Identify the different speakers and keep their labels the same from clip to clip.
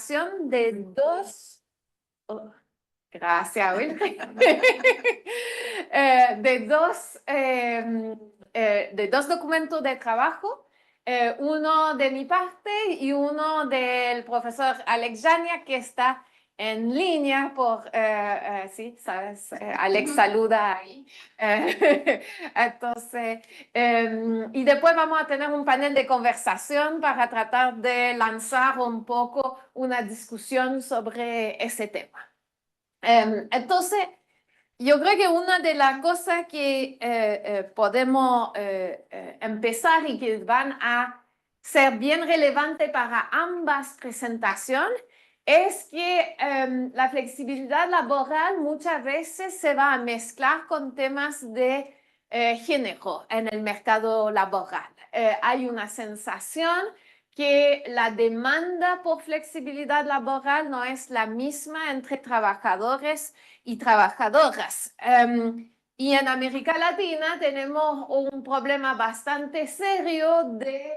Speaker 1: presentación de dos... oh, gracias, Wilfried. De dos documentos de trabajo, uno de mi parte y uno del profesor Alex Jania, que está en línea sí, sabes, Alex saluda ahí. Entonces, y después vamos a tener un panel de conversación para tratar de lanzar un poco una discusión sobre ese tema. Entonces, yo creo que una de las cosas que podemos empezar y que van a ser bien relevantes para ambas presentaciones es que la flexibilidad laboral muchas veces se va a mezclar con temas de género en el mercado laboral. Hay una sensación que la demanda por flexibilidad laboral no es la misma entre trabajadores y trabajadoras. Y en América Latina tenemos un problema bastante serio de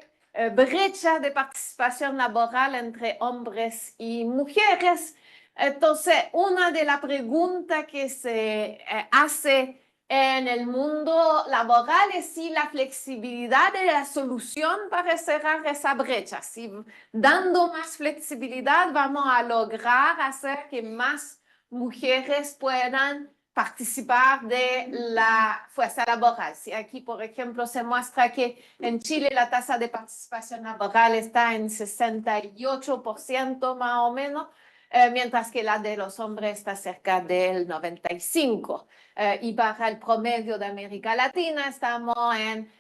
Speaker 1: brecha de participación laboral entre hombres y mujeres. Entonces, una de las preguntas que se hace en el mundo laboral es si la flexibilidad es la solución para cerrar esa brecha. Si dando más flexibilidad vamos a lograr hacer que más mujeres puedan participar de la fuerza laboral. Si aquí, por ejemplo, se muestra que en Chile la tasa de participación laboral está en 68% más o menos, mientras que la de los hombres está cerca del 95%. Y para el promedio de América Latina estamos en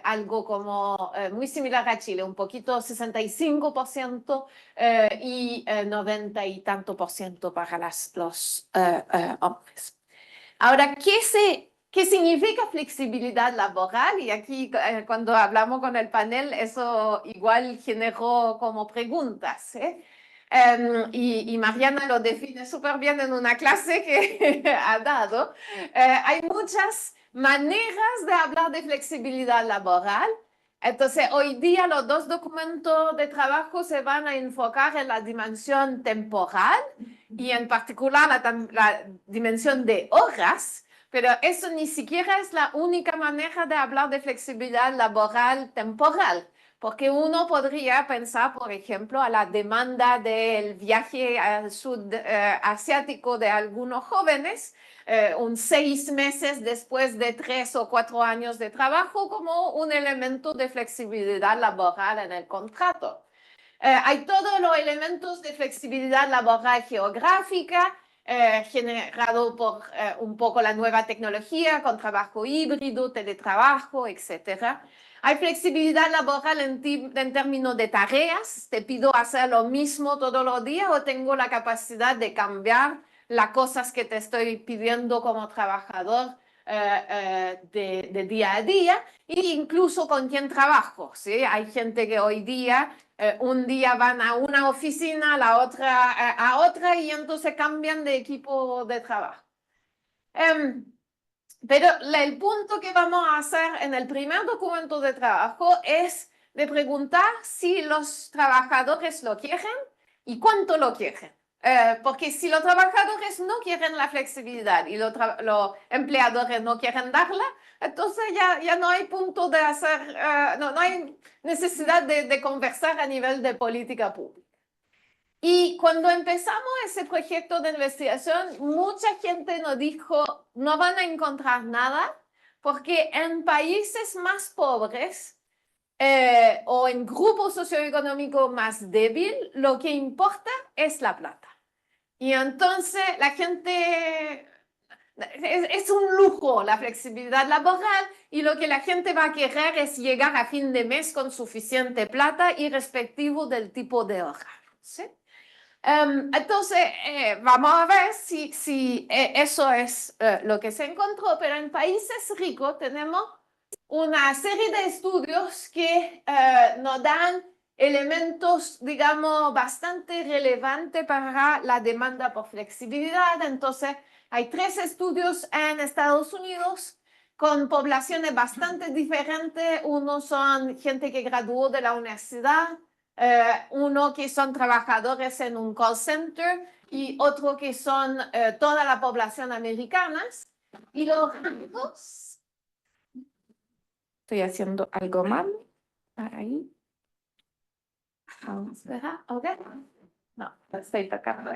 Speaker 1: algo como muy similar a Chile, un poquito 65% y 90 y tanto por ciento para los hombres. Ahora, ¿qué significa flexibilidad laboral? Y aquí cuando hablamos con el panel, eso igual generó como preguntas, ¿eh? Y Mariana lo define súper bien en una clase que ha dado. Hay muchas maneras de hablar de flexibilidad laboral. Entonces, hoy día los dos documentos de trabajo se van a enfocar en la dimensión temporal y en particular la dimensión de horas, pero eso ni siquiera es la única manera de hablar de flexibilidad laboral temporal. Porque uno podría pensar, por ejemplo, a la demanda del viaje al sudasiático de algunos jóvenes, 6 meses después de 3 o 4 años de trabajo, como un elemento de flexibilidad laboral en el contrato. Hay todos los elementos de flexibilidad laboral geográfica, generado por un poco la nueva tecnología, con trabajo híbrido, teletrabajo, etc. Hay flexibilidad laboral en términos de tareas. Te pido hacer lo mismo todos los días o tengo la capacidad de cambiar las cosas que te estoy pidiendo como trabajador de día a día, e incluso con quién trabajo, ¿sí? Hay gente que hoy día, un día van a una oficina, la otra a otra, y entonces cambian de equipo de trabajo. Pero el punto que vamos a hacer en el primer documento de trabajo es de preguntar si los trabajadores lo quieren y cuánto lo quieren. Porque si los trabajadores no quieren la flexibilidad y los empleadores no quieren darla, entonces ya no hay punto de hacer, no hay necesidad de conversar a nivel de política pública. Y cuando empezamos ese proyecto de investigación, mucha gente nos dijo, no van a encontrar nada, porque en países más pobres o en grupos socioeconómicos más débiles, lo que importa es la plata. Y entonces la gente, es un lujo la flexibilidad laboral, y lo que la gente va a querer es llegar a fin de mes con suficiente plata y respectivo del tipo de horario, ¿sí? Entonces, vamos a ver si eso es lo que se encontró, pero en países ricos tenemos una serie de estudios que nos dan elementos, digamos, bastante relevantes para la demanda por flexibilidad. Entonces, hay 3 estudios en Estados Unidos con poblaciones bastante diferentes. Unos son gente que graduó de la universidad, uno que son trabajadores en un call center y otro que son toda la población americana. Y los rangos, estoy haciendo algo mal, ahí, vamos a ver, ok, no, estoy tocando.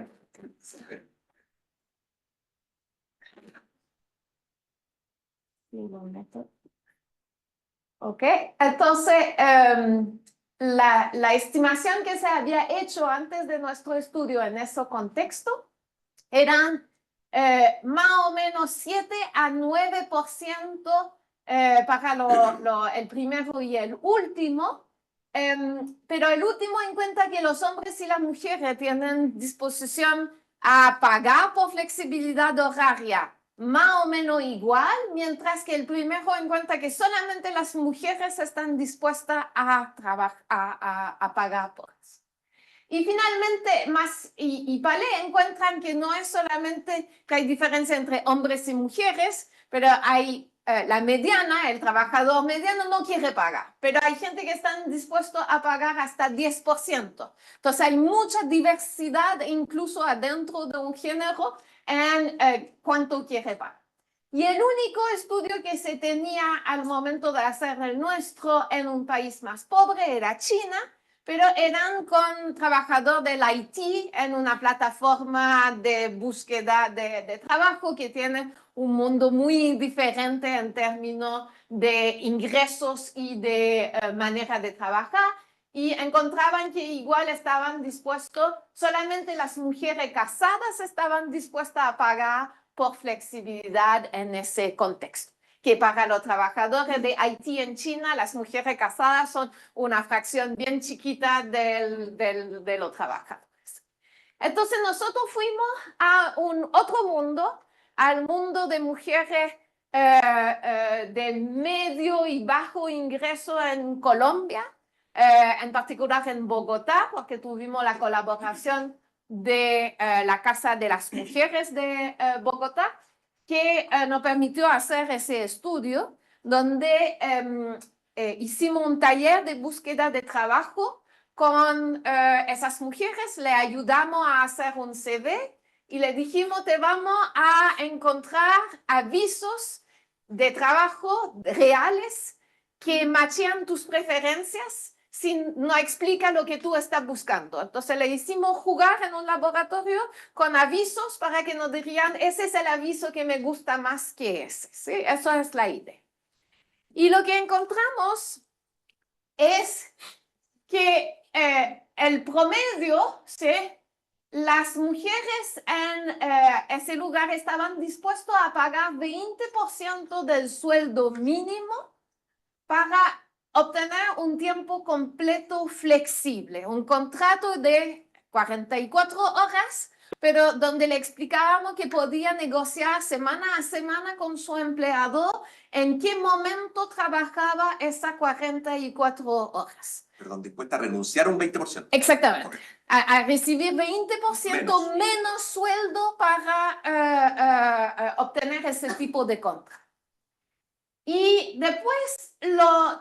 Speaker 1: Ok, entonces la estimación que se había hecho antes de nuestro estudio en ese contexto eran más o menos 7 a 9% para el primero y el último, pero el último en cuenta que los hombres y las mujeres tienen disposición a pagar por flexibilidad horaria más o menos igual, mientras que el primero en cuenta que solamente las mujeres están dispuestas a pagar por eso. Y finalmente, y Paley encuentran que no es solamente que hay diferencia entre hombres y mujeres, pero hay la mediana, el trabajador mediano no quiere pagar, pero hay gente que están dispuestos a pagar hasta 10%. Entonces hay mucha diversidad incluso adentro de un género en cuánto quiere pagar. Y el único estudio que se tenía al momento de hacer el nuestro en un país más pobre era China, pero eran con trabajadores del IT en una plataforma de búsqueda de trabajo que tiene un mundo muy diferente en términos de ingresos y de manera de trabajar. Y encontraban que igual estaban dispuestos, solamente las mujeres casadas estaban dispuestas a pagar por flexibilidad en ese contexto. Que para los trabajadores de IT en China, las mujeres casadas son una fracción bien chiquita de los trabajadores. Entonces nosotros fuimos a un otro mundo, al mundo de mujeres de medio y bajo ingreso en Colombia, en particular en Bogotá, porque tuvimos la colaboración de la Casa de las Mujeres de Bogotá, que nos permitió hacer ese estudio donde hicimos un taller de búsqueda de trabajo con esas mujeres, le ayudamos a hacer un CV y le dijimos, te vamos a encontrar avisos de trabajo reales que machean tus preferencias no explica lo que tú estás buscando. Entonces le hicimos jugar en un laboratorio con avisos para que nos dirían, ese es el aviso que me gusta más que ese. ¿Sí? Eso es la idea. Y lo que encontramos es que el promedio, ¿sí? Las mujeres en ese lugar estaban dispuestas a pagar 20% del sueldo mínimo para obtener un tiempo completo flexible, un contrato de 44 horas, pero donde le explicábamos que podía negociar semana a semana con su empleador en qué momento trabajaba esas 44 horas.
Speaker 2: Perdón, dispuesta a renunciar un 20%.
Speaker 1: Exactamente. Okay. A recibir 20% menos sueldo para obtener ese tipo de contrato. Y después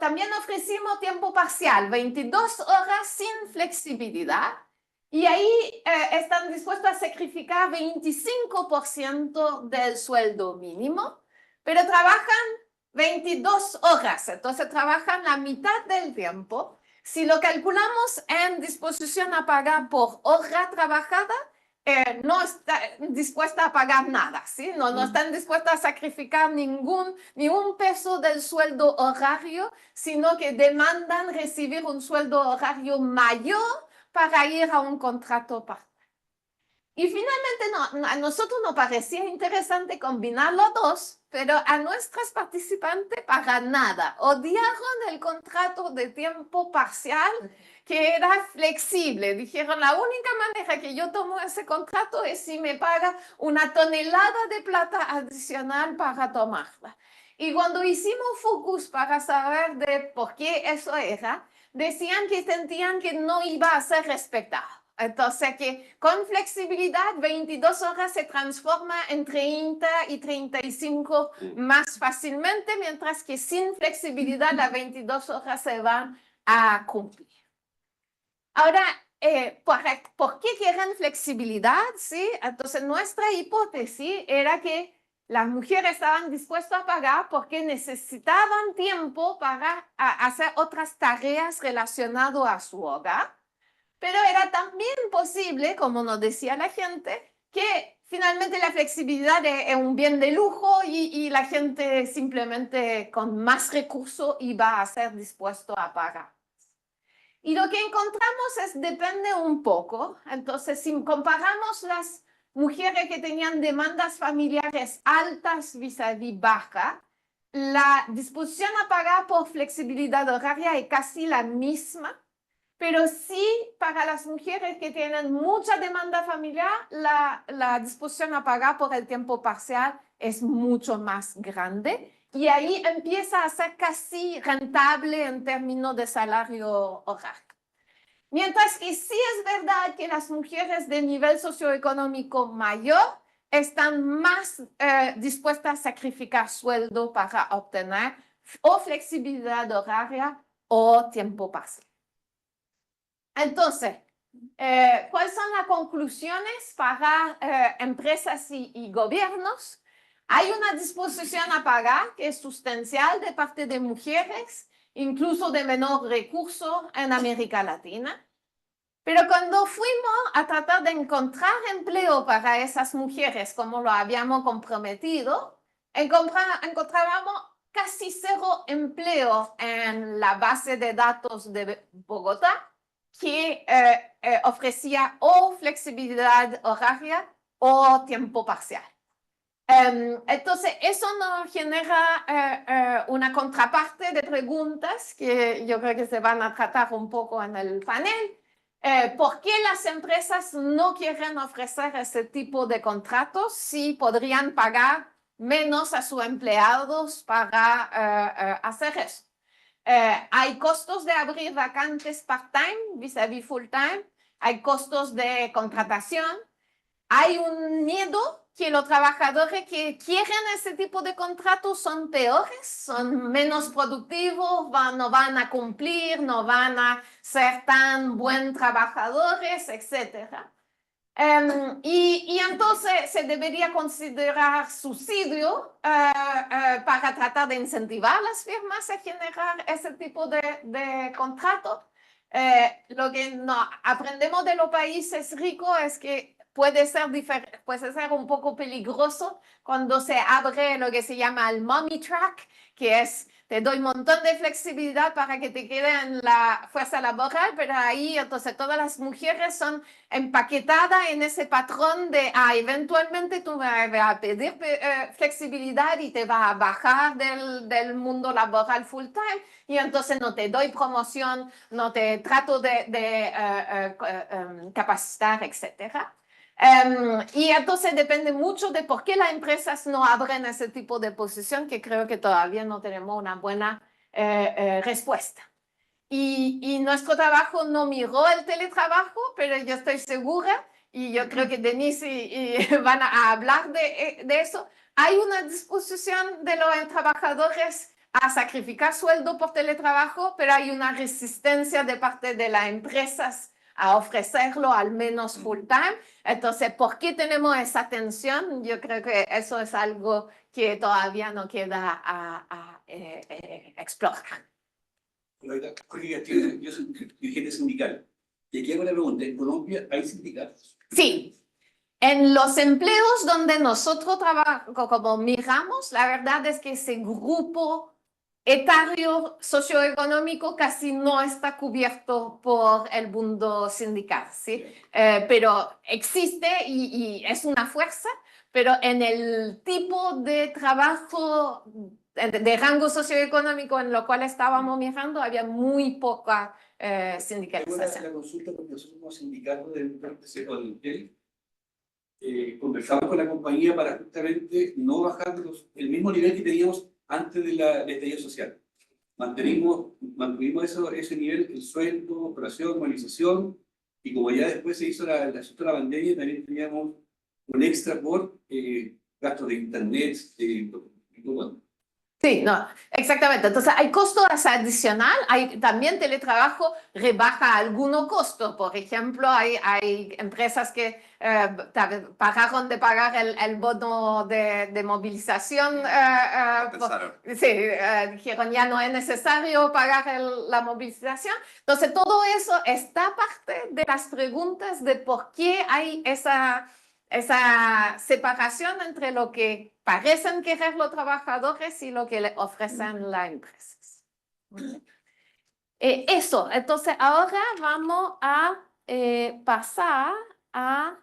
Speaker 1: también ofrecimos tiempo parcial, 22 horas sin flexibilidad. Y ahí están dispuestos a sacrificar 25% del sueldo mínimo, pero trabajan 22 horas, entonces trabajan la mitad del tiempo. Si lo calculamos en disposición a pagar por hora trabajada, no está dispuesta a pagar nada, ¿sí? No están dispuestas a sacrificar ni un peso del sueldo horario, sino que demandan recibir un sueldo horario mayor para ir a un contrato parcial. Y finalmente a nosotros nos parecía interesante combinar los dos, pero a nuestras participantes para nada. Odiaron el contrato de tiempo parcial que era flexible. Dijeron, la única manera que yo tomo ese contrato es si me paga una tonelada de plata adicional para tomarla. Y cuando hicimos focus para saber de por qué eso era, decían que sentían que no iba a ser respetado. Entonces, que con flexibilidad, 22 horas se transforma en 30 y 35 más fácilmente, mientras que sin flexibilidad, las 22 horas se van a cumplir. Ahora, ¿por qué quieren flexibilidad? ¿Sí? Entonces, nuestra hipótesis era que las mujeres estaban dispuestas a pagar porque necesitaban tiempo para hacer otras tareas relacionadas a su hogar, pero era también posible, como nos decía la gente, que finalmente la flexibilidad es un bien de lujo y la gente simplemente con más recursos iba a ser dispuesto a pagar. Y lo que encontramos depende un poco. Entonces, si comparamos las mujeres que tenían demandas familiares altas vis-à-vis baja, la disposición a pagar por flexibilidad horaria es casi la misma, pero sí para las mujeres que tienen mucha demanda familiar, la disposición a pagar por el tiempo parcial es mucho más grande. Y ahí empieza a ser casi rentable en términos de salario horario. Mientras que sí es verdad que las mujeres de nivel socioeconómico mayor están más dispuestas a sacrificar sueldo para obtener o flexibilidad horaria o tiempo parcial. Entonces, ¿cuáles son las conclusiones para empresas y gobiernos? Hay una disposición a pagar que es sustancial de parte de mujeres, incluso de menor recurso en América Latina. Pero cuando fuimos a tratar de encontrar empleo para esas mujeres, como lo habíamos comprometido, encontrábamos casi cero empleo en la base de datos de Bogotá, que ofrecía o flexibilidad horaria o tiempo parcial. Entonces, eso nos genera una contraparte de preguntas que yo creo que se van a tratar un poco en el panel. ¿Por qué las empresas no quieren ofrecer ese tipo de contratos si podrían pagar menos a sus empleados para hacer eso? Hay costos de abrir vacantes part-time vis-à-vis full-time, hay costos de contratación, hay un miedo que los trabajadores que quieren ese tipo de contratos son peores, son menos productivos, no van a cumplir, no van a ser tan buenos trabajadores, etc. Y entonces se debería considerar subsidio para tratar de incentivar a las firmas a generar ese tipo de contrato. Lo que no aprendemos de los países ricos es que puede ser un poco peligroso cuando se abre lo que se llama el mommy track, que es te doy un montón de flexibilidad para que te quede en la fuerza laboral, pero ahí entonces todas las mujeres son empaquetadas en ese patrón de, eventualmente tú vas a pedir flexibilidad y te vas a bajar del mundo laboral full time y entonces no te doy promoción, no te trato de capacitar, etcétera. Y entonces depende mucho de por qué las empresas no abren ese tipo de posición, que creo que todavía no tenemos una buena respuesta. Y nuestro trabajo no miró el teletrabajo, pero yo estoy segura, y yo creo que Denise y van a hablar de eso, hay una disposición de los trabajadores a sacrificar sueldo por teletrabajo, pero hay una resistencia de parte de las empresas a ofrecerlo al menos full time. Entonces, ¿por qué tenemos esa tensión? Yo creo que eso es algo que todavía no queda a explorar.
Speaker 3: Yo soy dirigente sindical. Y aquí hago la pregunta, ¿en Colombia hay sindicatos?
Speaker 1: Sí. En los empleos donde nosotros trabajamos, como miramos, la verdad es que ese grupo etario socioeconómico casi no está cubierto por el mundo sindical, ¿sí? Pero existe y es una fuerza, pero en el tipo de trabajo de rango socioeconómico en lo cual estábamos mirando había muy poca sindicalización.
Speaker 3: La consulta porque nosotros como sindicato del conversamos con la compañía para justamente no bajar el mismo nivel que teníamos antes del estallido social. Mantuvimos ese nivel, el sueldo, operación, movilización, y como ya después se hizo la pandemia, también teníamos un extra por gastos de internet, y todo.
Speaker 1: Sí, no, exactamente. Entonces, hay costos adicional, hay también teletrabajo rebaja algunos costos. Por ejemplo, hay empresas que pararon de pagar el bono de movilización.
Speaker 2: Pensaron.
Speaker 1: Sí, dijeron ya no es necesario pagar la movilización. Entonces, todo eso está parte de las preguntas de por qué hay esa separación entre lo que parecen querer los trabajadores y lo que le ofrecen las empresas. Eso, entonces ahora vamos a pasar a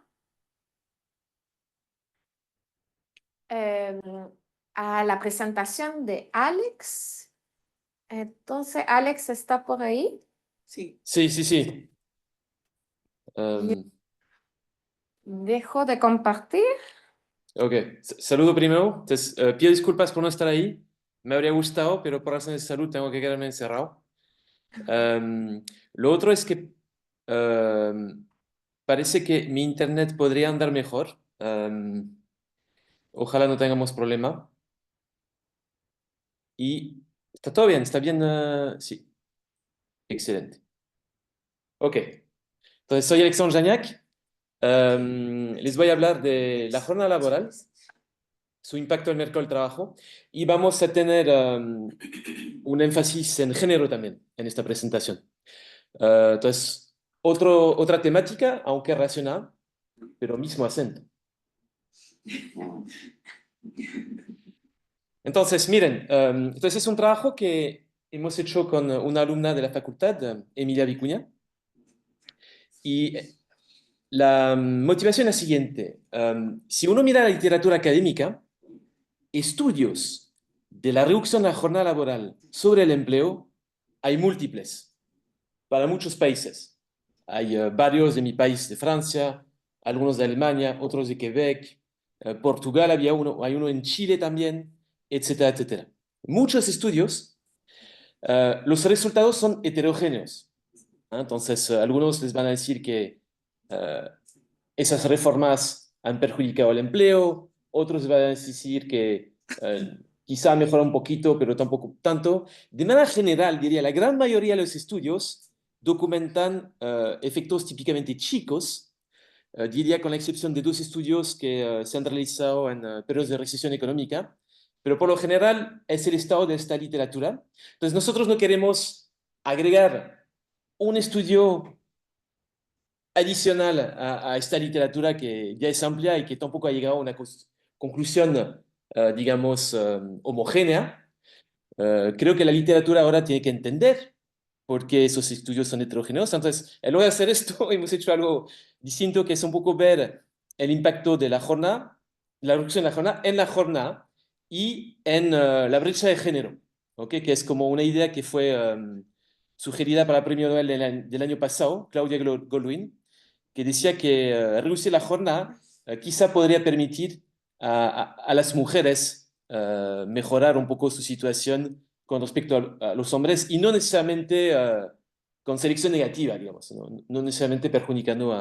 Speaker 1: la presentación de Alex. Entonces, Alex está por ahí.
Speaker 2: Sí.
Speaker 4: Sí.
Speaker 1: Dejo de compartir.
Speaker 4: Ok, saludo primero. Entonces, pido disculpas por no estar ahí. Me habría gustado, pero por razones de salud tengo que quedarme encerrado. Lo otro es que parece que mi internet podría andar mejor. Ojalá no tengamos problema. Y está bien, sí. Excelente. Ok, entonces soy Alexandre Jagnac. Les voy a hablar de la jornada laboral, su impacto en el mercado del trabajo, y vamos a tener un énfasis en género también en esta presentación. Entonces, otra temática, aunque relacionada, pero mismo acento. Entonces, miren, entonces es un trabajo que hemos hecho con una alumna de la facultad, Emilia Vicuña, y la motivación es la siguiente. Si uno mira la literatura académica, estudios de la reducción de la jornada laboral sobre el empleo hay múltiples para muchos países. Hay varios de mi país, de Francia, algunos de Alemania, otros de Quebec, Portugal hay uno en Chile también, etcétera, etcétera. Muchos estudios, los resultados son heterogéneos. Entonces, algunos les van a decir que esas reformas han perjudicado el empleo, otros van a decir que quizá mejora un poquito, pero tampoco tanto. De manera general, diría, la gran mayoría de los estudios documentan efectos típicamente chicos, diría con la excepción de 2 estudios que se han realizado en periodos de recesión económica, pero por lo general es el estado de esta literatura. Entonces nosotros no queremos agregar un estudio adicional a esta literatura que ya es amplia y que tampoco ha llegado a una conclusión, digamos, homogénea. Creo que la literatura ahora tiene que entender por qué esos estudios son heterogéneos. Entonces, en lugar de hacer esto, hemos hecho algo distinto, que es un poco ver el impacto de la jornada, la reducción de la jornada en la jornada y en la brecha de género, ¿ok? Que es como una idea que fue sugerida para el premio Nobel del año pasado, Claudia Goldwyn, que decía que reducir la jornada quizá podría permitir a las mujeres mejorar un poco su situación con respecto a los hombres y no necesariamente con selección negativa, digamos, no necesariamente perjudicando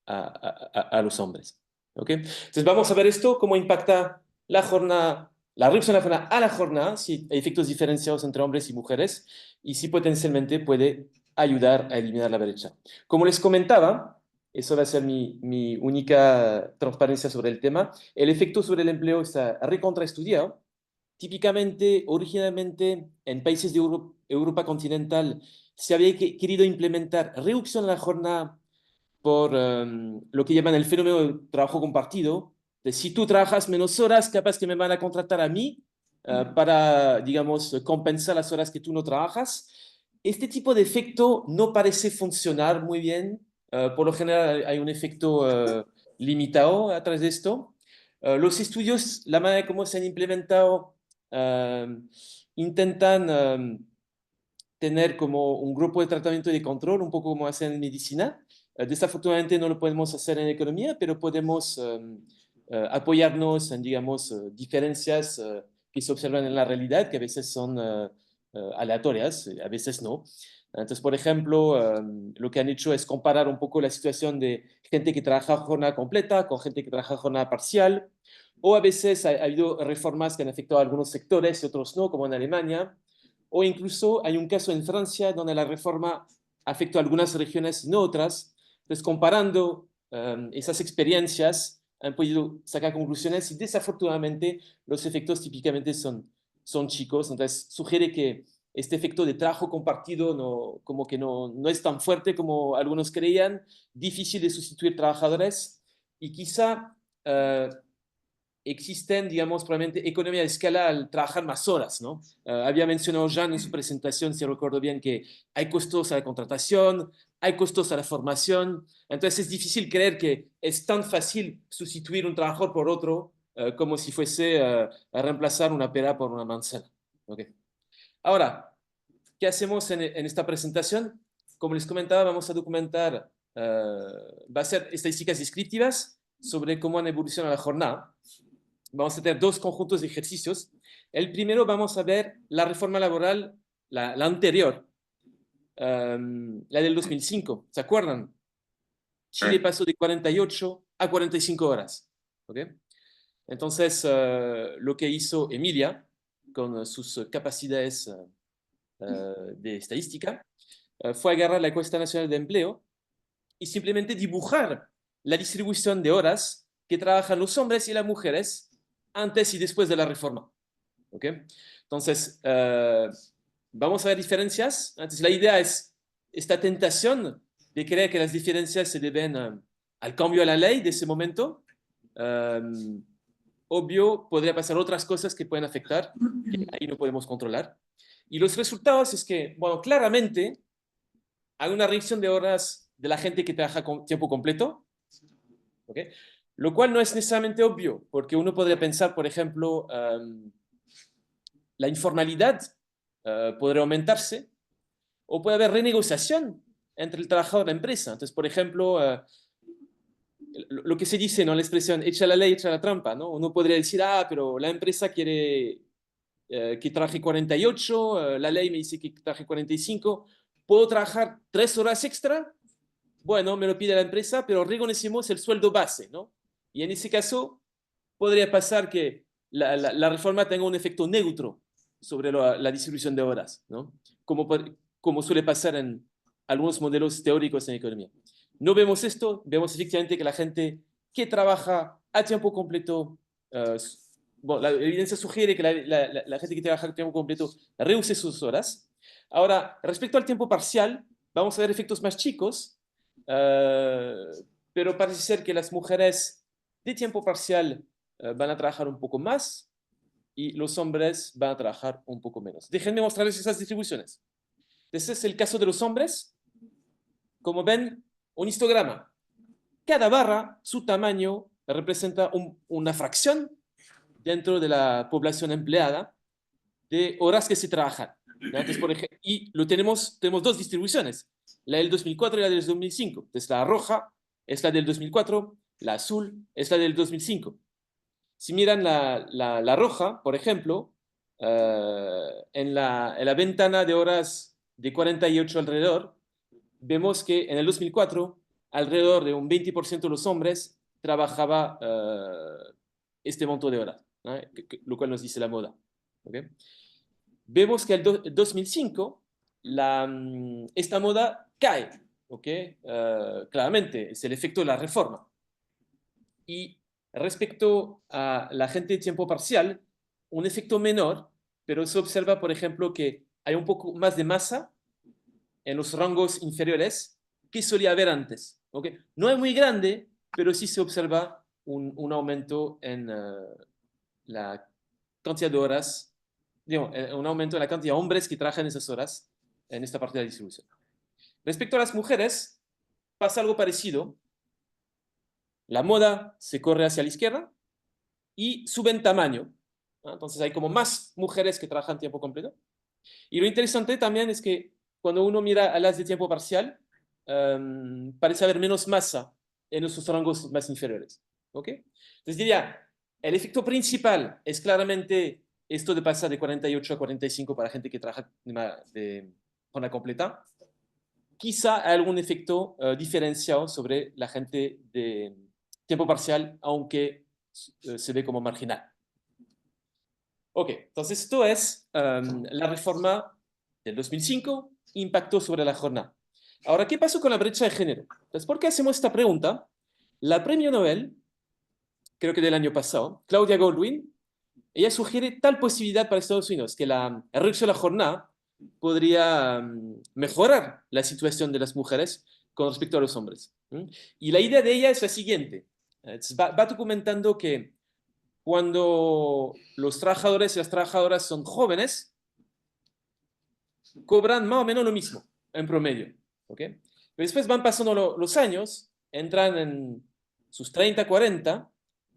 Speaker 4: a los hombres. ¿Ok? Entonces vamos a ver esto, cómo impacta la jornada, la reducción de la jornada a la jornada, si hay efectos diferenciados entre hombres y mujeres y si potencialmente puede ayudar a eliminar la brecha. Como les comentaba, eso va a ser mi única transparencia sobre el tema. El efecto sobre el empleo está recontraestudiado. Típicamente, originalmente, en países de Europa continental, se había querido implementar reducción de la jornada por lo que llaman el fenómeno de trabajo compartido. De si tú trabajas menos horas, capaz que me van a contratar a mí para, digamos, compensar las horas que tú no trabajas. Este tipo de efecto no parece funcionar muy bien. Por lo general hay un efecto limitado a través de esto. Los estudios, la manera como se han implementado, intentan tener como un grupo de tratamiento y de control, un poco como hacen en medicina. Desafortunadamente no lo podemos hacer en economía, pero podemos apoyarnos en, digamos, diferencias que se observan en la realidad, que a veces son aleatorias, a veces no. Entonces, por ejemplo, lo que han hecho es comparar un poco la situación de gente que trabaja jornada completa con gente que trabaja jornada parcial. o a veces ha habido reformas que han afectado a algunos sectores y otros no, como en Alemania, o incluso hay un caso en Francia donde la reforma afectó a algunas regiones y no otras. Entonces, comparando esas experiencias, han podido sacar conclusiones y desafortunadamente los efectos típicamente son chicos. Entonces, sugiere que este efecto de trabajo compartido como que no es tan fuerte como algunos creían, difícil de sustituir trabajadores y quizá existen, digamos, probablemente economía de escala al trabajar más horas, ¿no? Había mencionado Jean en su presentación, si recuerdo bien, que hay costos a la contratación, hay costos a la formación, entonces es difícil creer que es tan fácil sustituir un trabajador por otro como si fuese a reemplazar una pera por una manzana. ¿Okay? Ahora, ¿qué hacemos en esta presentación? Como les comentaba, vamos a documentar, va a ser estadísticas descriptivas sobre cómo han evolucionado la jornada. Vamos a tener dos conjuntos de ejercicios. El primero vamos a ver la reforma laboral, la anterior, la del 2005. ¿Se acuerdan? Chile pasó de 48 a 45 horas. ¿Okay? Entonces, lo que hizo Emilia con sus capacidades de estadística fue agarrar la encuesta nacional de empleo y simplemente dibujar la distribución de horas que trabajan los hombres y las mujeres antes y después de la reforma. ¿Okay? Entonces, vamos a ver diferencias. Entonces, la idea es esta tentación de creer que las diferencias se deben al cambio de la ley de ese momento. Obvio, podría pasar otras cosas que pueden afectar, que ahí no podemos controlar. Y los resultados es que, bueno, claramente hay una reducción de horas de la gente que trabaja con tiempo completo, ¿okay? Lo cual no es necesariamente obvio, porque uno podría pensar, por ejemplo, la informalidad podría aumentarse, o puede haber renegociación entre el trabajador y la empresa. Entonces, por ejemplo, lo que se dice, ¿no? La expresión, echa la ley, echa la trampa, ¿no? Uno podría decir, pero la empresa quiere que trabaje 48, la ley me dice que trabaje 45, ¿puedo trabajar 3 horas extra? Bueno, me lo pide la empresa, pero reconocemos el sueldo base, ¿no? Y en ese caso, podría pasar que la reforma tenga un efecto neutro sobre la distribución de horas, ¿no? Como suele pasar en algunos modelos teóricos en economía. No vemos esto, vemos efectivamente que la gente que trabaja a tiempo completo, bueno, la evidencia sugiere que la gente que trabaja a tiempo completo reduce sus horas. Ahora, respecto al tiempo parcial, vamos a ver efectos más chicos, pero parece ser que las mujeres de tiempo parcial van a trabajar un poco más y los hombres van a trabajar un poco menos. Déjenme mostrarles esas distribuciones. Este es el caso de los hombres. Como ven, un histograma. Cada barra, su tamaño, representa una fracción dentro de la población empleada de horas que se trabajan. Entonces, por ejemplo, y tenemos dos distribuciones, la del 2004 y la del 2005. Entonces, la roja es la del 2004, la azul es la del 2005. Si miran la roja, por ejemplo, en la ventana de horas de 48 alrededor, vemos que en el 2004 alrededor de un 20% de los hombres trabajaba este monto de horas, ¿no? Lo cual nos dice la moda. ¿Okay? Vemos que en 2005 esta moda cae. ¿Okay? Claramente es el efecto de la reforma. Y respecto a la gente de tiempo parcial, un efecto menor, pero se observa, por ejemplo, que hay un poco más de masa en los rangos inferiores que solía haber antes. ¿Okay? No es muy grande, pero sí se observa un aumento en la cantidad de horas, digamos, un aumento en la cantidad de hombres que trabajan esas horas en esta parte de la distribución. Respecto a las mujeres, pasa algo parecido. La moda se corre hacia la izquierda y sube en tamaño, ¿no? Entonces hay como más mujeres que trabajan tiempo completo. Y lo interesante también es que cuando uno mira a las de tiempo parcial, parece haber menos masa en esos rangos más inferiores. ¿Okay? Entonces diría, el efecto principal es claramente esto de pasar de 48 a 45 para gente que trabaja de jornada completa. Quizá hay algún efecto diferenciado sobre la gente de tiempo parcial, aunque se ve como marginal. Ok, entonces esto es la reforma del 2005, impacto sobre la jornada. Ahora, ¿qué pasó con la brecha de género? Entonces, ¿por qué hacemos esta pregunta? La premio Nobel, creo que del año pasado, Claudia Goldwyn, ella sugiere tal posibilidad para Estados Unidos, que la reducción de la jornada podría mejorar la situación de las mujeres con respecto a los hombres. Y la idea de ella es la siguiente. Va documentando que cuando los trabajadores y las trabajadoras son jóvenes, cobran más o menos lo mismo en promedio. ¿Okay? Pero después van pasando los años, entran en sus 30, 40,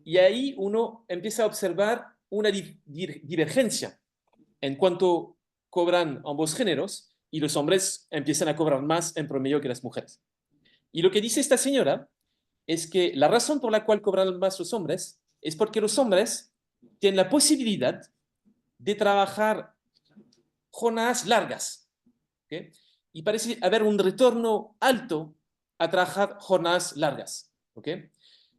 Speaker 4: y ahí uno empieza a observar una divergencia en cuanto cobran ambos géneros, y los hombres empiezan a cobrar más en promedio que las mujeres. Y lo que dice esta señora es que la razón por la cual cobran más los hombres es porque los hombres tienen la posibilidad de trabajar jornadas largas. ¿Okay? Y parece haber un retorno alto a trabajar jornadas largas. ¿Okay?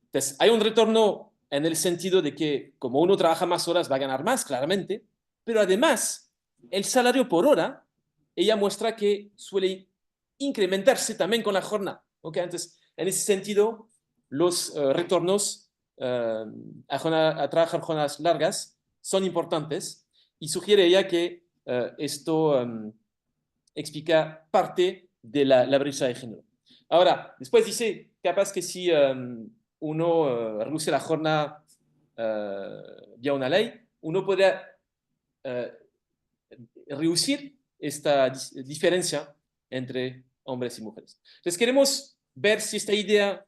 Speaker 4: Entonces, hay un retorno en el sentido de que como uno trabaja más horas va a ganar más, claramente, pero además el salario por hora, ella muestra que suele incrementarse también con la jornada. ¿Okay? Entonces, en ese sentido, los retornos a trabajar jornadas largas son importantes, y sugiere ella que esto explica parte de la brecha de género. Ahora, después dice, capaz que si uno reduce la jornada vía una ley, uno podría reducir esta diferencia entre hombres y mujeres. Entonces queremos ver si esta idea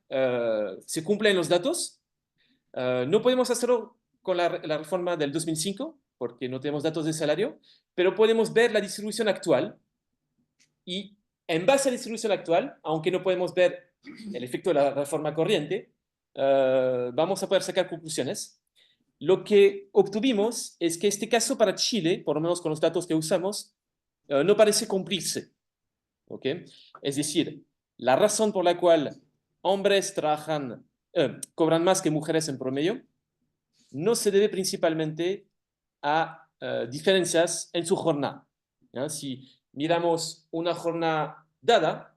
Speaker 4: se cumple en los datos. No podemos hacerlo con la reforma del 2005 porque no tenemos datos de salario, pero podemos ver la distribución actual, y en base a la distribución actual, aunque no podemos ver el efecto de la reforma corriente, vamos a poder sacar conclusiones. Lo que obtuvimos es que este caso para Chile, por lo menos con los datos que usamos, no parece cumplirse. ¿Okay? Es decir, la razón por la cual hombres cobran más que mujeres en promedio no se debe principalmente a diferencias en su jornada. ¿Ya? Si miramos una jornada dada,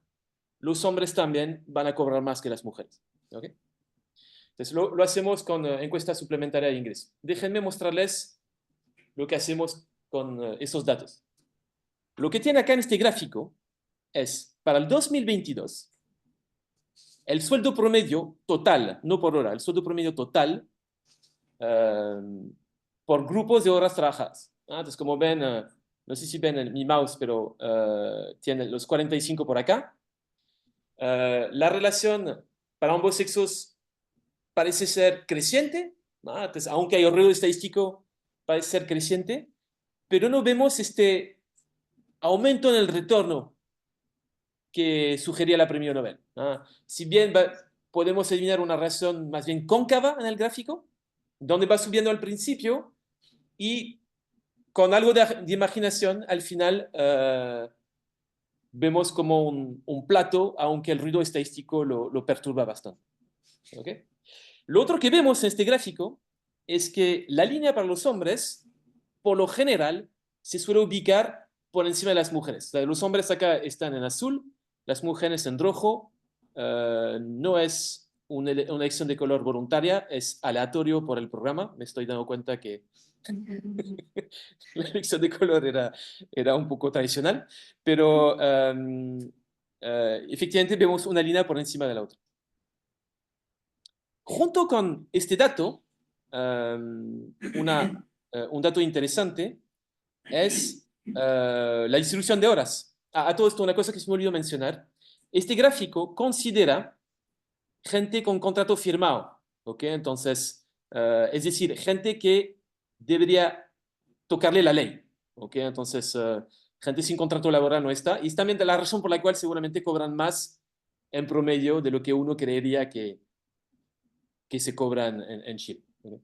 Speaker 4: los hombres también van a cobrar más que las mujeres. ¿Okay? Entonces lo hacemos con encuesta suplementaria de ingreso. Déjenme mostrarles lo que hacemos con esos datos. Lo que tiene acá en este gráfico es, para el 2022, el sueldo promedio total, no por hora, el sueldo promedio total por grupos de horas trabajadas. Entonces, como ven, no sé si ven mi mouse, pero tiene los 45 por acá. La relación para ambos sexos parece ser creciente, ¿no? Entonces, aunque hay un ruido estadístico, parece ser creciente, pero no vemos este aumento en el retorno que sugería la premio Nobel. Si bien podemos eliminar una relación más bien cóncava en el gráfico, donde va subiendo al principio y con algo de imaginación al final vemos como un plato, aunque el ruido estadístico lo perturba bastante. ¿Okay? Lo otro que vemos en este gráfico es que la línea para los hombres, por lo general, se suele ubicar por encima de las mujeres. O sea, los hombres acá están en azul, las mujeres en rojo. No es una elección de color voluntaria, es aleatorio por el programa. Me estoy dando cuenta que la elección de color era un poco tradicional, pero efectivamente vemos una línea por encima de la otra. Junto con este dato, un dato interesante es la distribución de horas. A todo esto, una cosa que se me olvidó mencionar. Este gráfico considera gente con contrato firmado. ¿Okay? Entonces, es decir, gente que debería tocarle la ley. ¿Okay? Entonces, gente sin contrato laboral no está. Y es también la razón por la cual seguramente cobran más en promedio de lo que uno creería que se cobran en Chile. ¿Okay?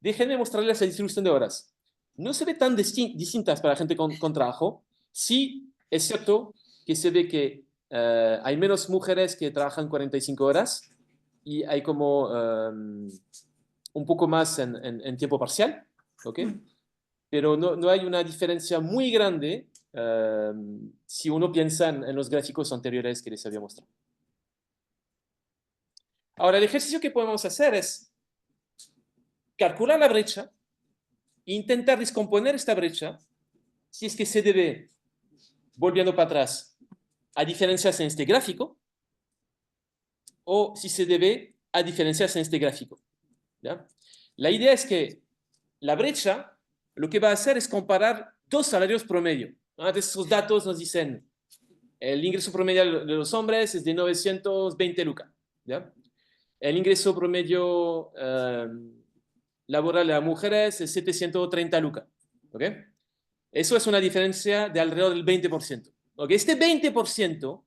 Speaker 4: Déjenme mostrarles la distribución de horas. No se ve tan distintas para gente con trabajo. Sí, es cierto que se ve que hay menos mujeres que trabajan 45 horas y hay como un poco más en tiempo parcial, ¿ok? Pero no hay una diferencia muy grande si uno piensa en los gráficos anteriores que les había mostrado. Ahora, el ejercicio que podemos hacer es calcular la brecha e intentar descomponer esta brecha si es que se debe, volviendo para atrás, a diferencias en este gráfico o si se debe a diferencias en este gráfico, ¿ya? La idea es que la brecha lo que va a hacer es comparar dos salarios promedio. Entonces, esos datos nos dicen el ingreso promedio de los hombres es de 920 lucas, ¿ya? El ingreso promedio laboral de las mujeres es 730 lucas, ¿ok? Eso es una diferencia de alrededor del 20%. ¿Ok? Este 20%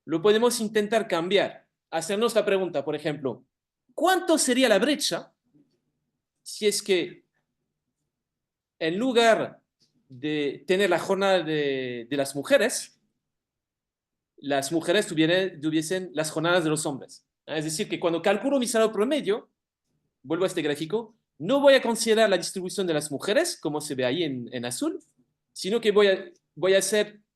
Speaker 4: lo podemos intentar cambiar. Hacernos la pregunta, por ejemplo, ¿cuánto sería la brecha si es que en lugar de tener la jornada de las mujeres tuviesen las jornadas de los hombres? Es decir, que cuando calculo mi salario promedio, vuelvo a este gráfico, no voy a considerar la distribución de las mujeres, como se ve ahí en azul, sino que voy a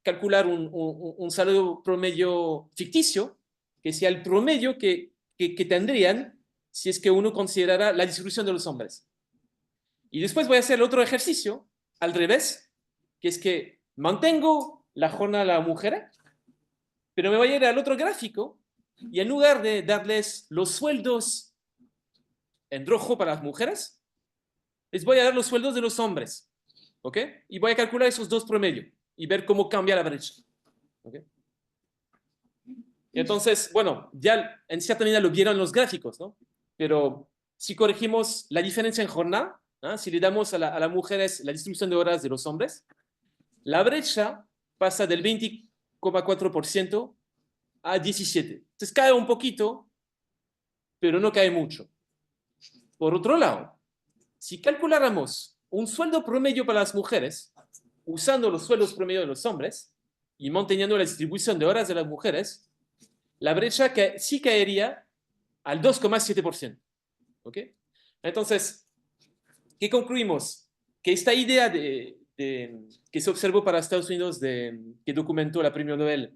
Speaker 4: calcular un salario promedio ficticio, que sea el promedio que tendrían si es que uno considerara la distribución de los hombres. Y después voy a hacer el otro ejercicio, al revés, que es que mantengo la jornada de la mujer, pero me voy a ir al otro gráfico y en lugar de darles los sueldos en rojo para las mujeres, les voy a dar los sueldos de los hombres, ¿ok? Y voy a calcular esos dos promedios y ver cómo cambia la brecha, ¿ok? Y entonces, bueno, ya en cierta medida lo vieron los gráficos, ¿no? Pero si corregimos la diferencia en jornada, ¿eh? Si le damos a las mujeres la distribución de horas de los hombres, la brecha pasa del 20,4% a 17%. Entonces cae un poquito, pero no cae mucho. Por otro lado, si calculáramos un sueldo promedio para las mujeres, usando los sueldos promedio de los hombres y manteniendo la distribución de horas de las mujeres, la brecha sí caería al 2,7%. ¿Ok? Entonces, ¿qué concluimos? Que esta idea que se observó para Estados Unidos, que documentó la premio Nobel,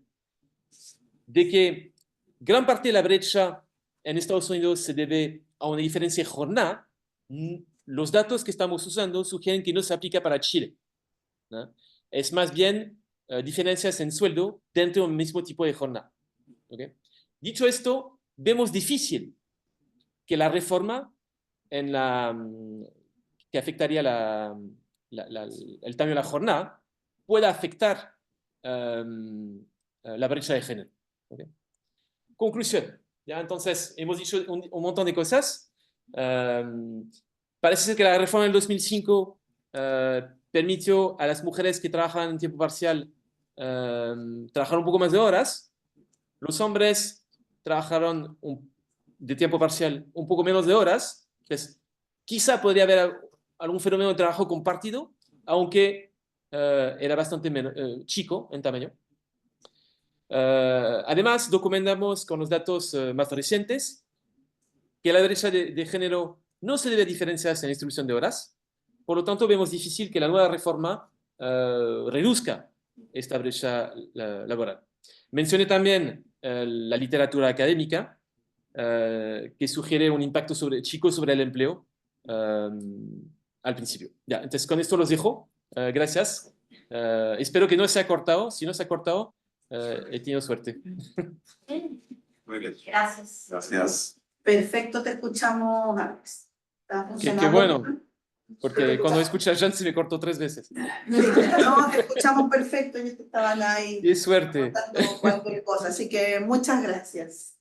Speaker 4: de que gran parte de la brecha en Estados Unidos se debe a una diferencia de jornada, los datos que estamos usando sugieren que no se aplica para Chile, ¿no? Es más bien diferencias en sueldo dentro del mismo tipo de jornada. ¿Okay? Dicho esto, vemos difícil que la reforma que afectaría el tamaño de la jornada pueda afectar la brecha de género. ¿Okay? Conclusión. ¿Ya? Entonces, hemos dicho un montón de cosas. Parece ser que la reforma del 2005 permitió a las mujeres que trabajan en tiempo parcial trabajar un poco más de horas. Los hombres trabajaron de tiempo parcial un poco menos de horas. Entonces, quizá podría haber algún fenómeno de trabajo compartido, aunque era bastante chico en tamaño. Además, documentamos con los datos más recientes que la brecha de género no se debe diferenciar en la distribución de horas. Por lo tanto, vemos difícil que la nueva reforma reduzca esta brecha laboral. Mencioné también la literatura académica que sugiere un impacto chico sobre el empleo al principio. Ya, entonces, con esto los dejo. Gracias. Espero que no se haya cortado. Si no se ha cortado, he tenido suerte.
Speaker 2: Muy bien.
Speaker 5: Gracias.
Speaker 2: Gracias.
Speaker 5: Perfecto, te escuchamos, Alex. ¿Está
Speaker 4: Qué
Speaker 5: funcionando?
Speaker 4: bueno, porque cuando escuché a Jan se me cortó 3 veces.
Speaker 5: No, te escuchamos perfecto, ellos estaban ahí
Speaker 4: ¡Qué suerte!
Speaker 5: contando cualquier cosa, así que muchas gracias.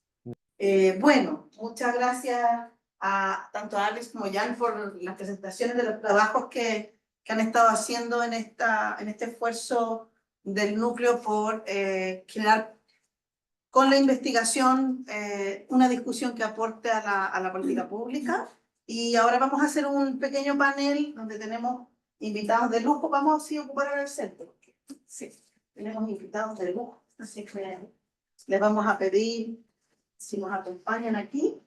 Speaker 5: Bueno, muchas gracias a tanto a Alex como a Jan por las presentaciones de los trabajos que han estado haciendo en este esfuerzo del núcleo por generar con la investigación una discusión que aporte a la política pública. Y ahora vamos a hacer un pequeño panel donde tenemos invitados de lujo. Vamos a ocupar ahora el centro. Sí, tenemos invitados de lujo. Así que les vamos a pedir si nos acompañan aquí.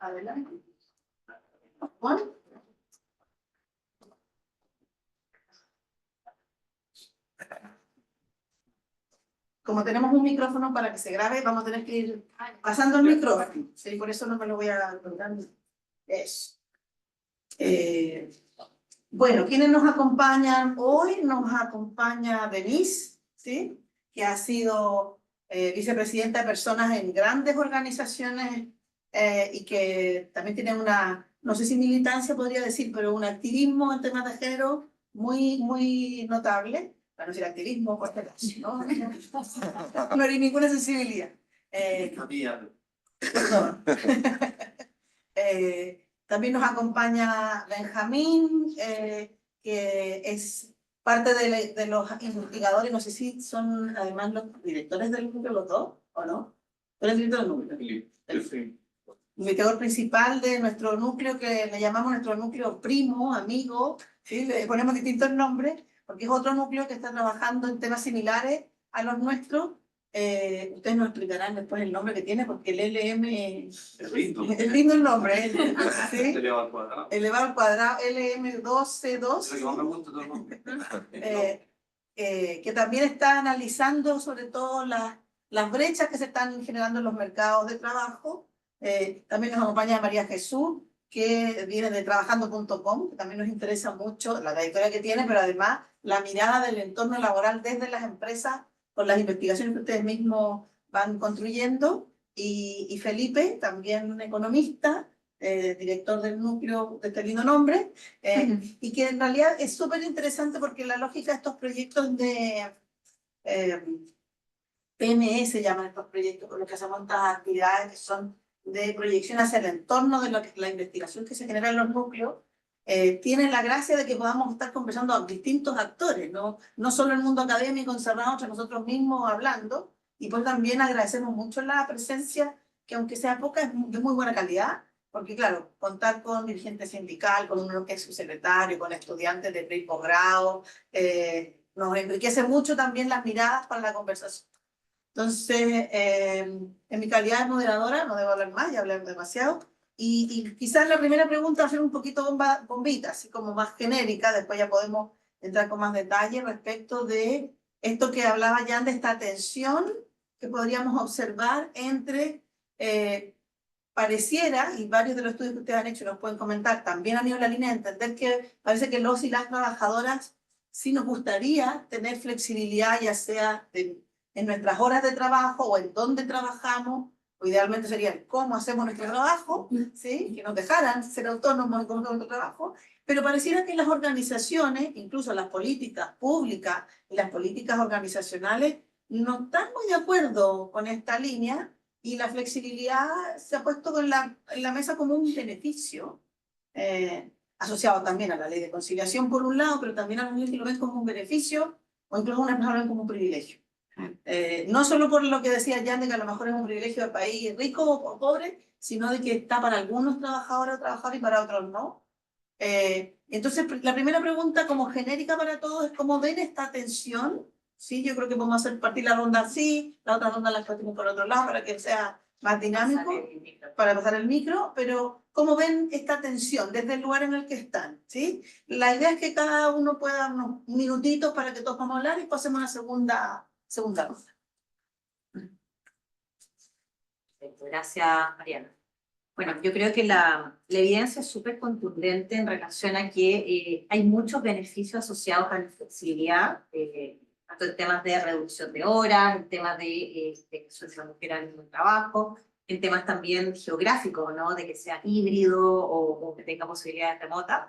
Speaker 5: Adelante. Juan. Como tenemos un micrófono para que se grabe, vamos a tener que ir pasando el micrófono. Sí, por eso no me lo voy a colgar. Eso. Bueno, ¿quiénes nos acompañan hoy? Nos acompaña Denise, ¿sí? Que ha sido vicepresidenta de personas en grandes organizaciones y que también tiene una, no sé si militancia podría decir, pero un activismo en temas de género muy notable. Para no decir activismo, por ¿no? No hay ninguna sensibilidad. Perdón. También nos acompaña Benjamín, que es parte de los investigadores, no sé si son además los directores del núcleo, los dos, ¿o no? ¿Tú eres director del núcleo? El investigador principal de nuestro núcleo, que le llamamos nuestro núcleo primo, amigo, ¿sí? Le ponemos distintos nombres, porque es otro núcleo que está trabajando en temas similares a los nuestros. Ustedes nos explicarán después el nombre que tiene, porque el LM es lindo el nombre, ¿sí?
Speaker 3: Elevado al cuadrado.
Speaker 5: Elevado al cuadrado, LM12C2.
Speaker 3: Lo que más me gusta todo el nombre.
Speaker 5: Que también está analizando sobre todo las brechas que se están generando en los mercados de trabajo. También nos acompaña María Jesús, que viene de trabajando.com, que también nos interesa mucho la trayectoria que tiene, pero además la mirada del entorno laboral desde las empresas, con las investigaciones que ustedes mismos van construyendo. Y Felipe, también economista, director del núcleo de este lindo nombre, y que en realidad es súper interesante porque la lógica de estos proyectos de PME se llaman estos proyectos, con los que hacemos estas actividades que son de proyección hacia el entorno de la investigación que se genera en los núcleos, tienen la gracia de que podamos estar conversando a distintos actores, no solo el mundo académico encerrado entre nosotros mismos hablando, y pues también agradecemos mucho la presencia, que aunque sea poca, es de muy buena calidad, porque claro, contar con dirigente sindical, con un ex subsecretario, con estudiantes de pre y posgrado, nos enriquece mucho también las miradas para la conversación. Entonces, en mi calidad de moderadora, no debo hablar más, ya hablé demasiado, y quizás la primera pregunta va a ser un poquito bombita, así como más genérica, después ya podemos entrar con más detalle respecto de esto que hablaba Jan, de esta tensión que podríamos observar entre, pareciera, y varios de los estudios que ustedes han hecho nos pueden comentar, también han ido en la línea de entender que parece que los y las trabajadoras sí nos gustaría tener flexibilidad, ya sea en nuestras horas de trabajo o en dónde trabajamos, o idealmente sería cómo hacemos nuestro trabajo, ¿sí? Que nos dejaran ser autónomos en cómo hacemos nuestro trabajo, pero pareciera que las organizaciones, incluso las políticas públicas y las políticas organizacionales, no están muy de acuerdo con esta línea, y la flexibilidad se ha puesto en la mesa como un beneficio, asociado también a la ley de conciliación por un lado, pero también a los que lo ven como un beneficio, o incluso unas lo ven como un privilegio. No solo por lo que decía Jan, de que a lo mejor es un privilegio del país rico o pobre, sino de que está para algunos trabajadores o trabajadores y para otros no. Entonces, la primera pregunta como genérica para todos es ¿cómo ven esta tensión? Sí, yo creo que podemos hacer partir la ronda así, la otra ronda la partimos por otro lado para que sea más dinámico, para pasar el micro, pero ¿cómo ven esta tensión desde el lugar en el que están? ¿Sí? La idea es que cada uno pueda unos minutitos para que todos podamos hablar y pasemos a una segunda ronda.
Speaker 6: Perfecto, gracias, Mariana. Bueno, yo creo que la evidencia es súper contundente en relación a que hay muchos beneficios asociados a la flexibilidad, tanto en temas de reducción de horas, en temas de que se mujer en el trabajo, en temas también geográficos, ¿no? De que sea híbrido o que tenga posibilidades remotas.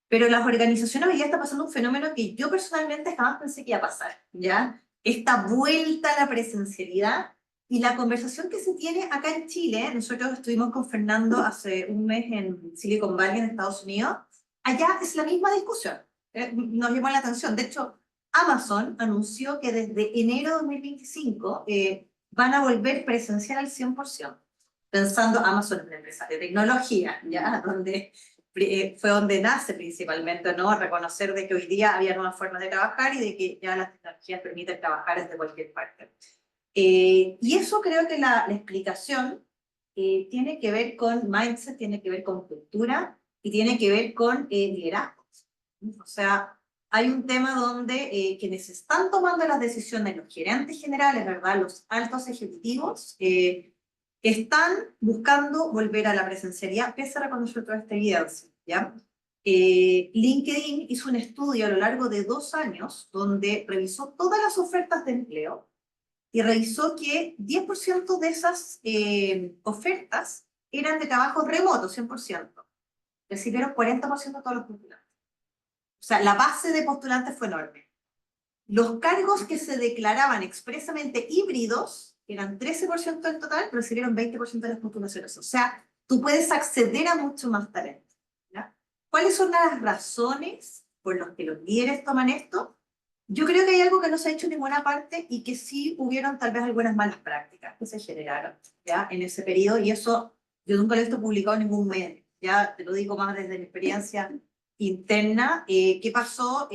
Speaker 6: Pero las organizaciones hoy día está pasando un fenómeno que yo personalmente jamás pensé que iba a pasar, ¿ya? Esta vuelta a la presencialidad y la conversación que se tiene acá en Chile. Nosotros estuvimos con Fernando hace un mes en Silicon Valley, en Estados Unidos. Allá es la misma discusión. Nos llamó la atención. De hecho, Amazon anunció que desde enero de 2025 van a volver presencial al 100%. Pensando, Amazon es una empresa de tecnología, ¿ya? Fue donde nace principalmente, ¿no? Reconocer de que hoy día había nuevas formas de trabajar y de que ya las tecnologías permiten trabajar desde cualquier parte. Y eso creo que la explicación tiene que ver con mindset, tiene que ver con cultura y tiene que ver con liderazgo. O sea, hay un tema donde quienes están tomando las decisiones, los gerentes generales, ¿verdad? Los altos ejecutivos, están buscando volver a la presencialidad, pese a reconocer toda esta evidencia, ¿ya? LinkedIn hizo un estudio a lo largo de 2 años donde revisó todas las ofertas de empleo y revisó que 10% de esas ofertas eran de trabajo remoto, 100%. Recibieron 40% de todos los postulantes. O sea, la base de postulantes fue enorme. Los cargos que se declaraban expresamente híbridos, que eran 13% en total, recibieron 20% de las postulaciones. O sea, tú puedes acceder a mucho más talento. ¿Ya? ¿Cuáles son las razones por las que los líderes toman esto? Yo creo que hay algo que no se ha hecho en ninguna parte y que sí hubieron tal vez algunas malas prácticas que se generaron, ¿ya? En ese periodo, y eso yo nunca lo he visto publicado en ningún medio. Ya te lo digo más desde mi experiencia interna. ¿Qué pasó?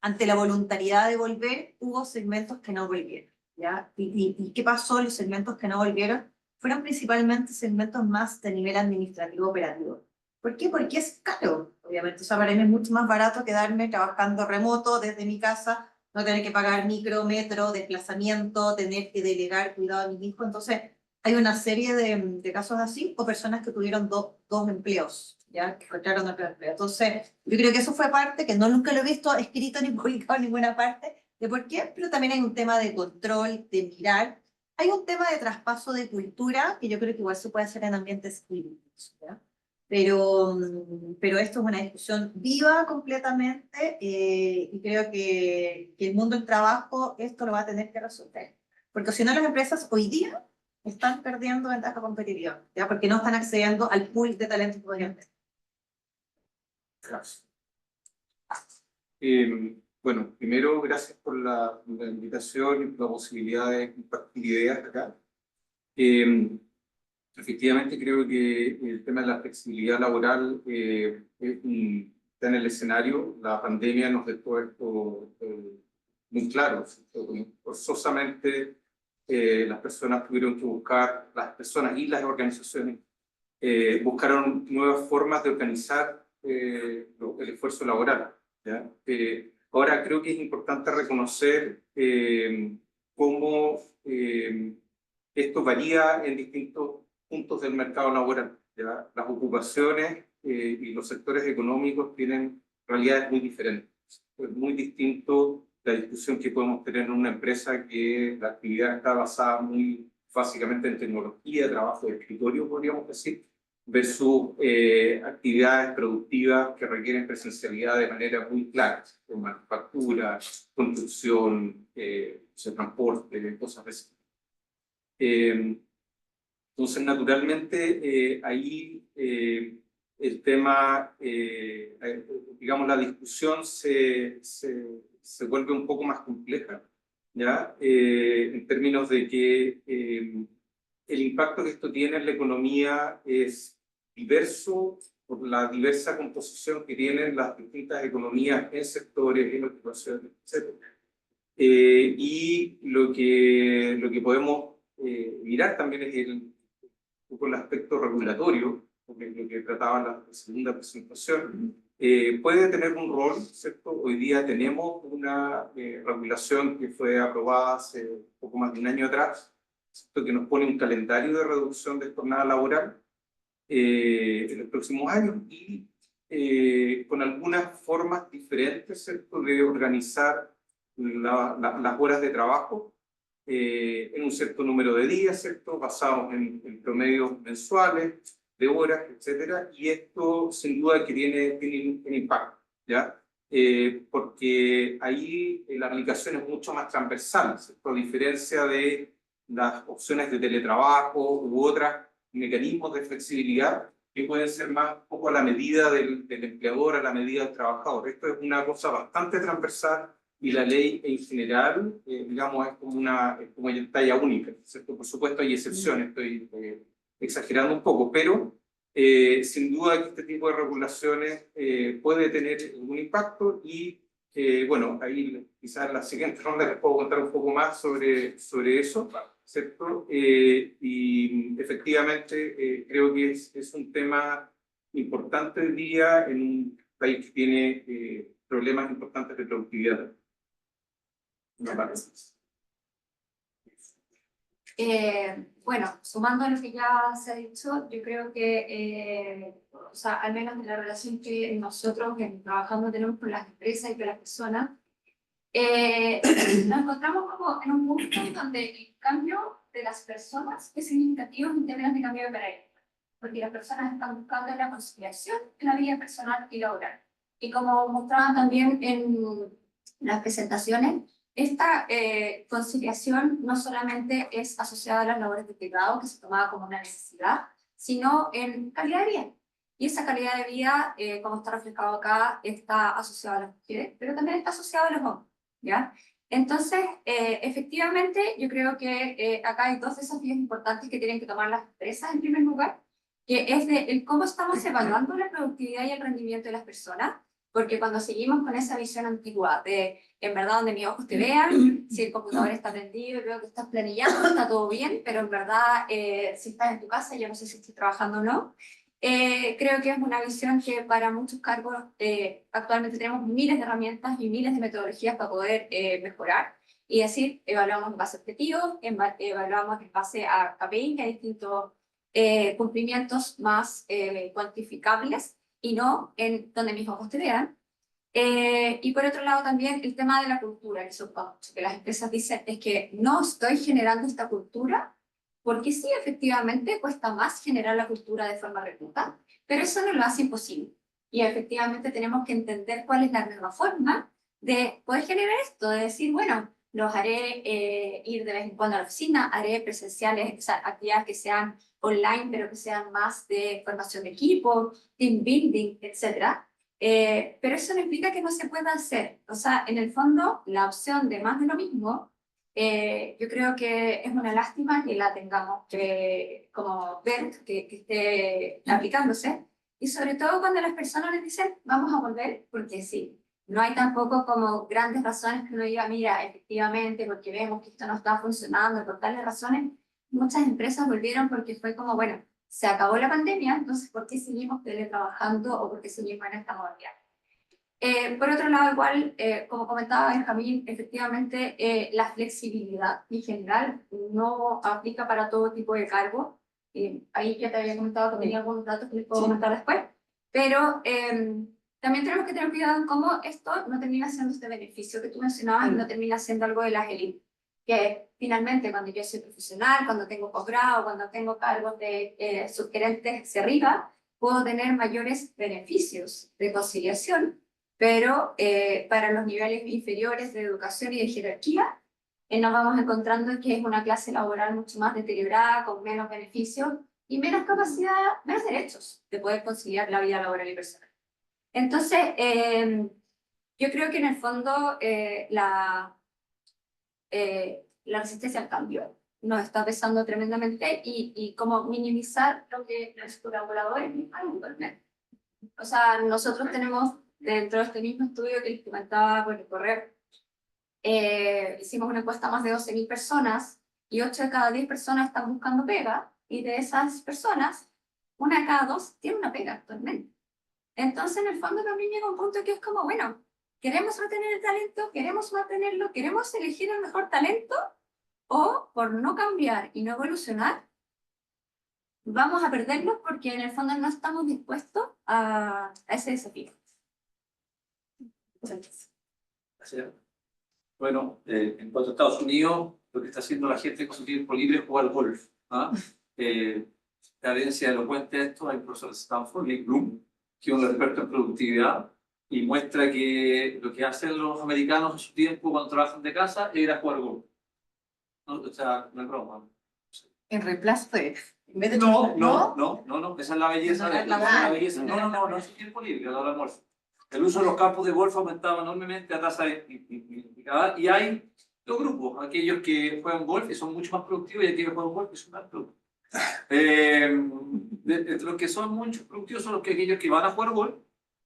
Speaker 6: Ante la voluntariedad de volver, hubo segmentos que no volvieron, ¿ya? ¿Y qué pasó? Los segmentos que no volvieron fueron principalmente segmentos más de nivel administrativo operativo. ¿Por qué? Porque es caro, obviamente. O sea, para mí es mucho más barato quedarme trabajando remoto desde mi casa, no tener que pagar micro, metro, desplazamiento, tener que delegar cuidado a mis hijos. Entonces, hay una serie de casos así, o personas que tuvieron dos empleos, ¿ya? Que encontraron otro empleo. Entonces, yo creo que eso fue parte, que no nunca lo he visto escrito ni publicado en ninguna parte, de por qué, pero también hay un tema de control, de mirar. Hay un tema de traspaso de cultura, que yo creo que igual se puede hacer en ambientes híbridos, ¿ya? Pero esto es una discusión viva completamente, y creo que el mundo del trabajo esto lo va a tener que resolver. Porque si no, las empresas hoy día están perdiendo ventaja competitiva, ¿ya? Porque no están accediendo al pool de talentos que podrían tener.
Speaker 3: Gracias. Bueno, primero, gracias por la invitación y por la posibilidad de compartir ideas acá. Efectivamente, creo que el tema de la flexibilidad laboral está en el escenario. La pandemia nos dejó esto muy claro, ¿cierto? Forzosamente, las personas tuvieron que buscar, las personas y las organizaciones buscaron nuevas formas de organizar el esfuerzo laboral, ¿ya? Ahora creo que es importante reconocer cómo esto varía en distintos puntos del mercado laboral, ¿ya? Las ocupaciones y los sectores económicos tienen realidades muy diferentes. Es muy distinto la discusión que podemos tener en una empresa que la actividad está basada muy básicamente en tecnología, trabajo de escritorio, podríamos decir, versus actividades productivas que requieren presencialidad de manera muy clara, como manufactura, construcción, transporte, cosas así. Entonces, naturalmente, ahí el tema, digamos, la discusión se vuelve un poco más compleja, ¿ya? En términos de que el impacto que esto tiene en la economía es diverso por la diversa composición que tienen las distintas economías en sectores, en ocupaciones, etc. Y lo que podemos mirar también es un poco el aspecto regulatorio, porque lo que trataba la segunda presentación, puede tener un rol, ¿cierto? Hoy día tenemos una regulación que fue aprobada hace poco más de un año atrás, ¿cierto? Que nos pone un calendario de reducción de jornada laboral en los próximos años y con algunas formas diferentes, ¿cierto? De organizar las horas de trabajo en un cierto número de días, ¿cierto? Basados en promedios mensuales de horas, etcétera, y esto sin duda que tiene un impacto, ¿ya? Porque ahí la aplicación es mucho más transversal, ¿cierto? A diferencia de las opciones de teletrabajo u otros mecanismos de flexibilidad que pueden ser más un poco a la medida del empleador, a la medida del trabajador. Esto es una cosa bastante transversal y la ley en general, digamos, es como una talla única, ¿cierto? Por supuesto hay excepciones, estoy exagerando un poco, pero sin duda que este tipo de regulaciones puede tener un impacto y, bueno, ahí quizás en la siguiente ronda les puedo contar un poco más sobre eso, ¿cierto? Y efectivamente efectivamente creo que es un tema importante hoy día en un país que tiene problemas importantes de productividad. Me parece.
Speaker 7: Bueno, sumando a lo que ya se ha dicho, yo creo que, o sea, al menos de la relación que nosotros trabajando tenemos con las empresas y con las personas, nos encontramos como en un punto donde el cambio de las personas es significativo en términos de cambio de paradigma, porque las personas están buscando la conciliación en la vida personal y laboral. Y como mostraban también en las presentaciones, esta conciliación no solamente es asociada a las labores de cuidado, que se tomaba como una necesidad, sino en calidad de vida. Y esa calidad de vida, como está reflejado acá, está asociada a las mujeres, pero también está asociada a los hombres, ¿ya? Entonces, efectivamente, yo creo que acá hay dos desafíos importantes que tienen que tomar las empresas en primer lugar, que es de el cómo estamos evaluando la productividad y el rendimiento de las personas, porque cuando seguimos con esa visión antigua de, en verdad, donde mis ojos te vean, si el computador está prendido y veo que estás planillando, está todo bien, pero en verdad, si estás en tu casa, yo no sé si estoy trabajando o no. Creo que es una visión que para muchos cargos actualmente tenemos miles de herramientas y miles de metodologías para poder mejorar. Y decir, evaluamos en base a objetivos, evaluamos en base a KPIs, que hay distintos cumplimientos más cuantificables, y no en donde mis ojos te vean. Y por otro lado también el tema de la cultura, que las empresas dicen es que no estoy generando esta cultura, porque sí, efectivamente cuesta más generar la cultura de forma remota, pero eso no lo hace imposible. Y efectivamente tenemos que entender cuál es la nueva forma de poder generar esto, de decir, bueno, los haré ir de vez en cuando a la oficina, haré presenciales, o sea, actividades que sean online, pero que sean más de formación de equipo, team building, etc. Pero eso no implica que no se pueda hacer. O sea, en el fondo, la opción de más de lo mismo, yo creo que es una lástima que la tengamos que como ver que esté aplicándose. Y sobre todo cuando las personas les dicen, vamos a volver, porque sí. No hay tampoco como grandes razones que uno diga, mira, efectivamente, porque vemos que esto no está funcionando, por tales razones. Muchas empresas volvieron porque fue como, bueno, se acabó la pandemia, entonces ¿por qué seguimos teletrabajando o por qué seguimos en esta modalidad? Por otro lado, igual, como comentaba Benjamín, efectivamente la flexibilidad en general no aplica para todo tipo de cargo. Ahí ya te había comentado que tenía algunos datos que les puedo comentar después, pero también tenemos que tener cuidado en cómo esto no termina siendo este beneficio que tú mencionabas y no termina siendo algo de las élites. Que finalmente cuando yo soy profesional, cuando tengo posgrado, cuando tengo cargos de subgerentes hacia arriba, puedo tener mayores beneficios de conciliación, pero para los niveles inferiores de educación y de jerarquía, nos vamos encontrando que es una clase laboral mucho más deteriorada, con menos beneficios y menos capacidad, menos derechos de poder conciliar la vida laboral y personal. Entonces, yo creo que en el fondo la resistencia al cambio nos está pesando tremendamente y como minimizar lo que los colaboradores actualmente. O sea, nosotros tenemos dentro de este mismo estudio que les comentaba por el correo, hicimos una encuesta a más de 12.000 personas y 8 de cada 10 personas están buscando pega, y de esas personas, 1 de cada 2 tiene una pega actualmente. Entonces, en el fondo también llega un punto que es como, bueno, queremos retener el talento, queremos mantenerlo, queremos elegir el mejor talento, o por no cambiar y no evolucionar, vamos a perderlo porque en el fondo no estamos dispuestos a ese desafío.
Speaker 8: Gracias. Bueno, en cuanto a Estados Unidos, lo que está haciendo la gente con su tiempo libre es jugar golf. ¿Ah? La evidencia elocuente de esto, hay un profesor de Stanford, Nick Bloom, que es un experto en productividad, y muestra que lo que hacen los americanos en su tiempo cuando trabajan de casa es ir a jugar golf. ¿No? O sea, no es broma.
Speaker 5: En reemplazo de... En vez de
Speaker 8: No, esa es la belleza de la belleza. No es su tiempo libre, a la hora del almuerzo. El uso de los campos de golf aumentaba enormemente a tasa indicada, y hay dos grupos, aquellos que juegan golf y son mucho más productivos y aquellos que juegan golf y son más productivos. Los que son mucho productivos son aquellos que van a jugar golf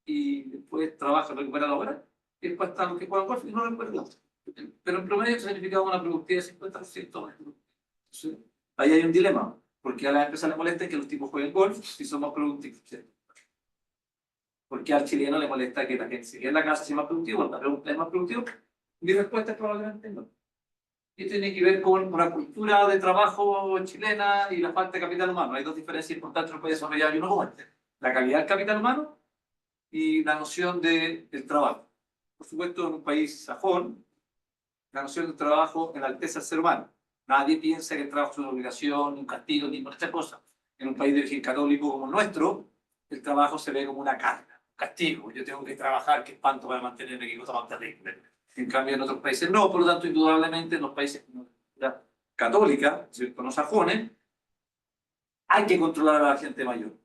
Speaker 8: y después trabajan, recuperan la hora, y después están los que juegan golf y no recuperan. Pero en promedio esto significa una productividad de 50%. Entonces, ahí hay un dilema, Porque a las empresas les molesta que los tipos jueguen golf si son más productivos. ¿Cierto? Porque al chileno le molesta que la gente se quede en la casa sea más productivo, cuando la pregunta es más productivo. Mi respuesta es probablemente no. Y tiene que ver con una cultura de trabajo chilena y la falta de capital humano. Hay dos diferencias importantes que puede desarrollar y uno como este. La calidad del capital humano y la noción del trabajo. Por supuesto, en un país sajón, la noción del trabajo enaltece al ser humano. Nadie piensa que el trabajo es una obligación, un castigo, ni por esta cosa. En un país de origen católico como el nuestro, el trabajo se ve como una carga, un castigo. Yo tengo que trabajar, qué espanto para mantenerme, qué cosa más terrible. En cambio, en otros países no. Por lo tanto, indudablemente, en los países como la católica, ¿cierto? Los sajones, hay que controlar a la gente mayor.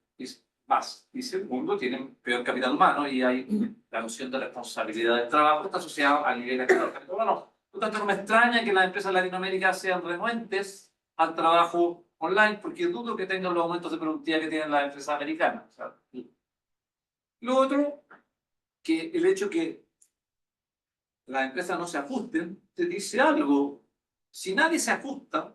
Speaker 8: Más. Y segundo, tienen peor capital humano y hay la noción de responsabilidad del trabajo está asociada al nivel de capital humano. Por lo tanto, no me extraña que las empresas de Latinoamérica sean renuentes al trabajo online, porque dudo que tengan los aumentos de productividad que tienen las empresas americanas. O sea, lo otro, que el hecho que las empresas no se ajusten, te dice algo. Si nadie se ajusta,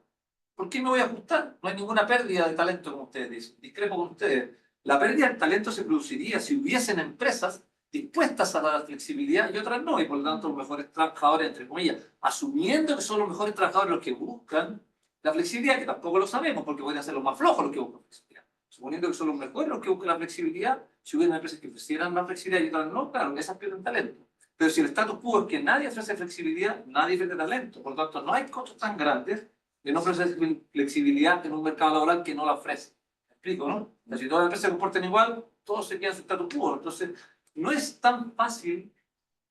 Speaker 8: ¿por qué me voy a ajustar? No hay ninguna pérdida de talento, como ustedes dicen. Discrepo con ustedes. La pérdida de talento se produciría si hubiesen empresas dispuestas a la flexibilidad y otras no, y por lo tanto los mejores trabajadores, entre comillas, asumiendo que son los mejores trabajadores los que buscan la flexibilidad, que tampoco lo sabemos, porque podrían ser los más flojos los que buscan flexibilidad. Suponiendo que son los mejores los que buscan la flexibilidad, si hubiera empresas que ofrecieran la flexibilidad y otras no, claro, esas pierden talento. Pero si el status quo es que nadie ofrece flexibilidad, nadie pierde talento. Por lo tanto, no hay costos tan grandes de no ofrecer flexibilidad en un mercado laboral que no la ofrece. ¿Me explico, no? Si todas las empresas se comportan igual, todos se quedan en su status quo. Entonces, no es tan fácil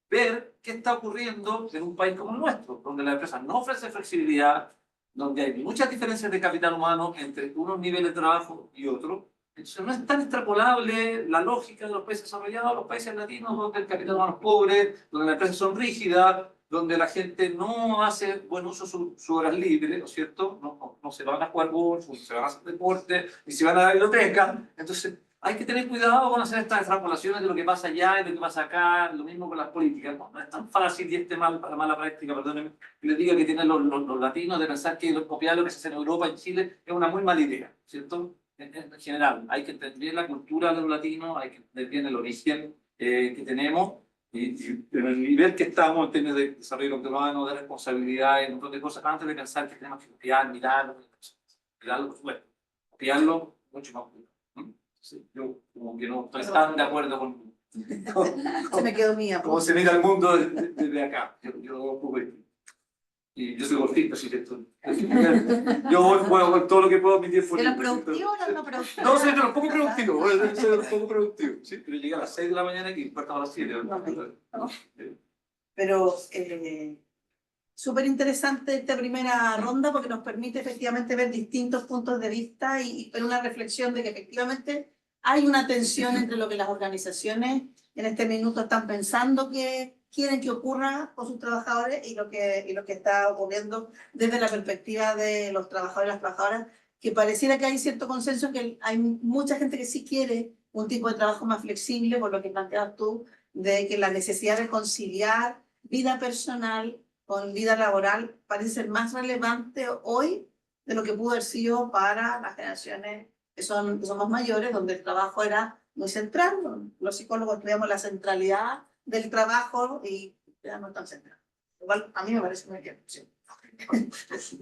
Speaker 8: ver qué está ocurriendo en un país como el nuestro, donde la empresa no ofrece flexibilidad, donde hay muchas diferencias de capital humano entre unos niveles de trabajo y otros. Entonces, no es tan extrapolable la lógica de los países desarrollados a los países latinos, donde el capital humano es pobre, donde las empresas son rígidas, donde la gente no hace buen uso de sus horas libres, ¿no es cierto? No se van a jugar golf, ni se van a hacer deporte, ni se van a la biblioteca. Entonces, hay que tener cuidado con hacer estas extrapolaciones de lo que pasa allá y de lo que pasa acá, lo mismo con las políticas. No es tan fácil y mala práctica, perdónenme, que les diga que tienen los latinos de pensar que copiar lo que se hace en Europa, en Chile, es una muy mala idea, ¿cierto? En general, hay que entender bien la cultura de los latinos, hay que entender bien el origen que tenemos y en el nivel que estamos en términos de desarrollo humano, de responsabilidad y un montón de cosas, antes de pensar que tenemos que copiar, mirarlo, por supuesto, copiarlo, mucho más cuidado. Sí, yo como que no estoy tan de acuerdo con
Speaker 5: Se me quedó mía.
Speaker 8: cómo se mira el mundo desde acá. Yo un poco y yo soy golfista, así que yo juego con todo lo que puedo en mi tiempo.
Speaker 6: ¿De los productivos o no productivos?
Speaker 8: No, soy de los poco productivos, soy de los poco productivos, sí, pero llegué a las 6 de la mañana y parto a las 7.
Speaker 5: Pero súper interesante esta primera ronda porque nos permite efectivamente ver distintos puntos de vista y ver una reflexión de que efectivamente hay una tensión entre lo que las organizaciones en este minuto están pensando que quieren que ocurra con sus trabajadores y lo que está ocurriendo desde la perspectiva de los trabajadores y las trabajadoras, que pareciera que hay cierto consenso, que hay mucha gente que sí quiere un tipo de trabajo más flexible, por lo que planteas tú, de que la necesidad de conciliar vida personal con vida laboral parece ser más relevante hoy de lo que pudo haber sido para las generaciones que son más mayores, donde el trabajo era muy central. Los psicólogos estudiamos la centralidad del trabajo y ya no tan central. Igual a mí me parece muy bien. Sí.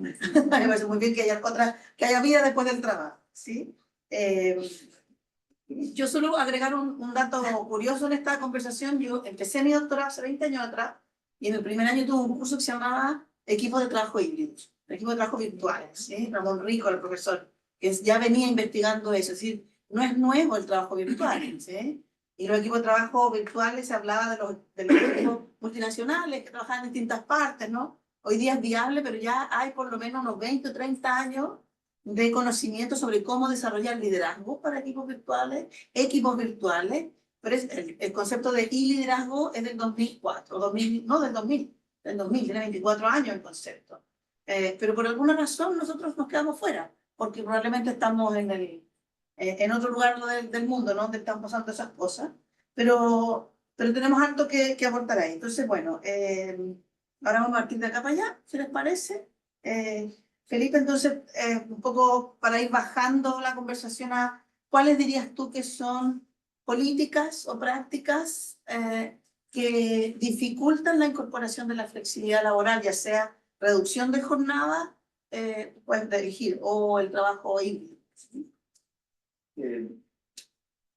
Speaker 5: Me parece muy bien que haya vida después del trabajo. ¿Sí? Yo solo agregar un dato curioso en esta conversación. Yo empecé mi doctorado hace 20 años atrás y en el primer año tuve un curso que se llamaba Equipos de Trabajo Híbridos, Equipos de Trabajo Virtuales. ¿Sí? Ramón Rico, el profesor, que ya venía investigando eso. Es decir, no es nuevo el trabajo virtual. ¿Sí? Y los equipos de trabajo virtuales, se hablaba de los equipos multinacionales que trabajan en distintas partes, ¿no? Hoy día es viable, pero ya hay por lo menos unos 20 o 30 años de conocimiento sobre cómo desarrollar liderazgo para equipos virtuales, pero el concepto de liderazgo es del 2004, del 2000, tiene 24 años el concepto. Pero por alguna razón nosotros nos quedamos fuera, porque probablemente estamos en otro lugar del mundo, ¿no? Donde están pasando esas cosas, pero tenemos harto que aportar ahí. Entonces, bueno, ahora vamos a partir de acá para allá, si les parece. Felipe, entonces, un poco para ir bajando la conversación a cuáles dirías tú que son políticas o prácticas que dificultan la incorporación de la flexibilidad laboral, ya sea reducción de jornada, puedes dirigir, o el trabajo híbrido.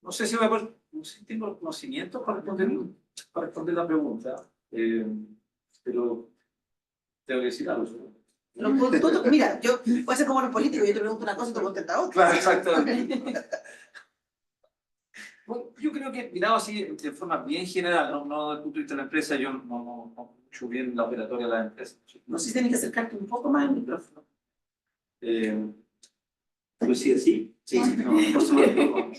Speaker 8: No sé si voy a poder, no sé si tengo el conocimiento para responder la pregunta, pero tengo que decir algo.
Speaker 5: Mira, yo puede ser como los políticos, yo te pregunto una cosa y te contesto otra.
Speaker 8: Claro, exactamente. Bueno, yo creo que, mirado así de forma bien general, no desde el punto de vista de la empresa, yo no escucho bien la operatoria de la empresa.
Speaker 5: No sé si tienes que acercarte un poco más al micrófono.
Speaker 8: Pues sí, así.
Speaker 5: Sí.
Speaker 8: No, por supuesto.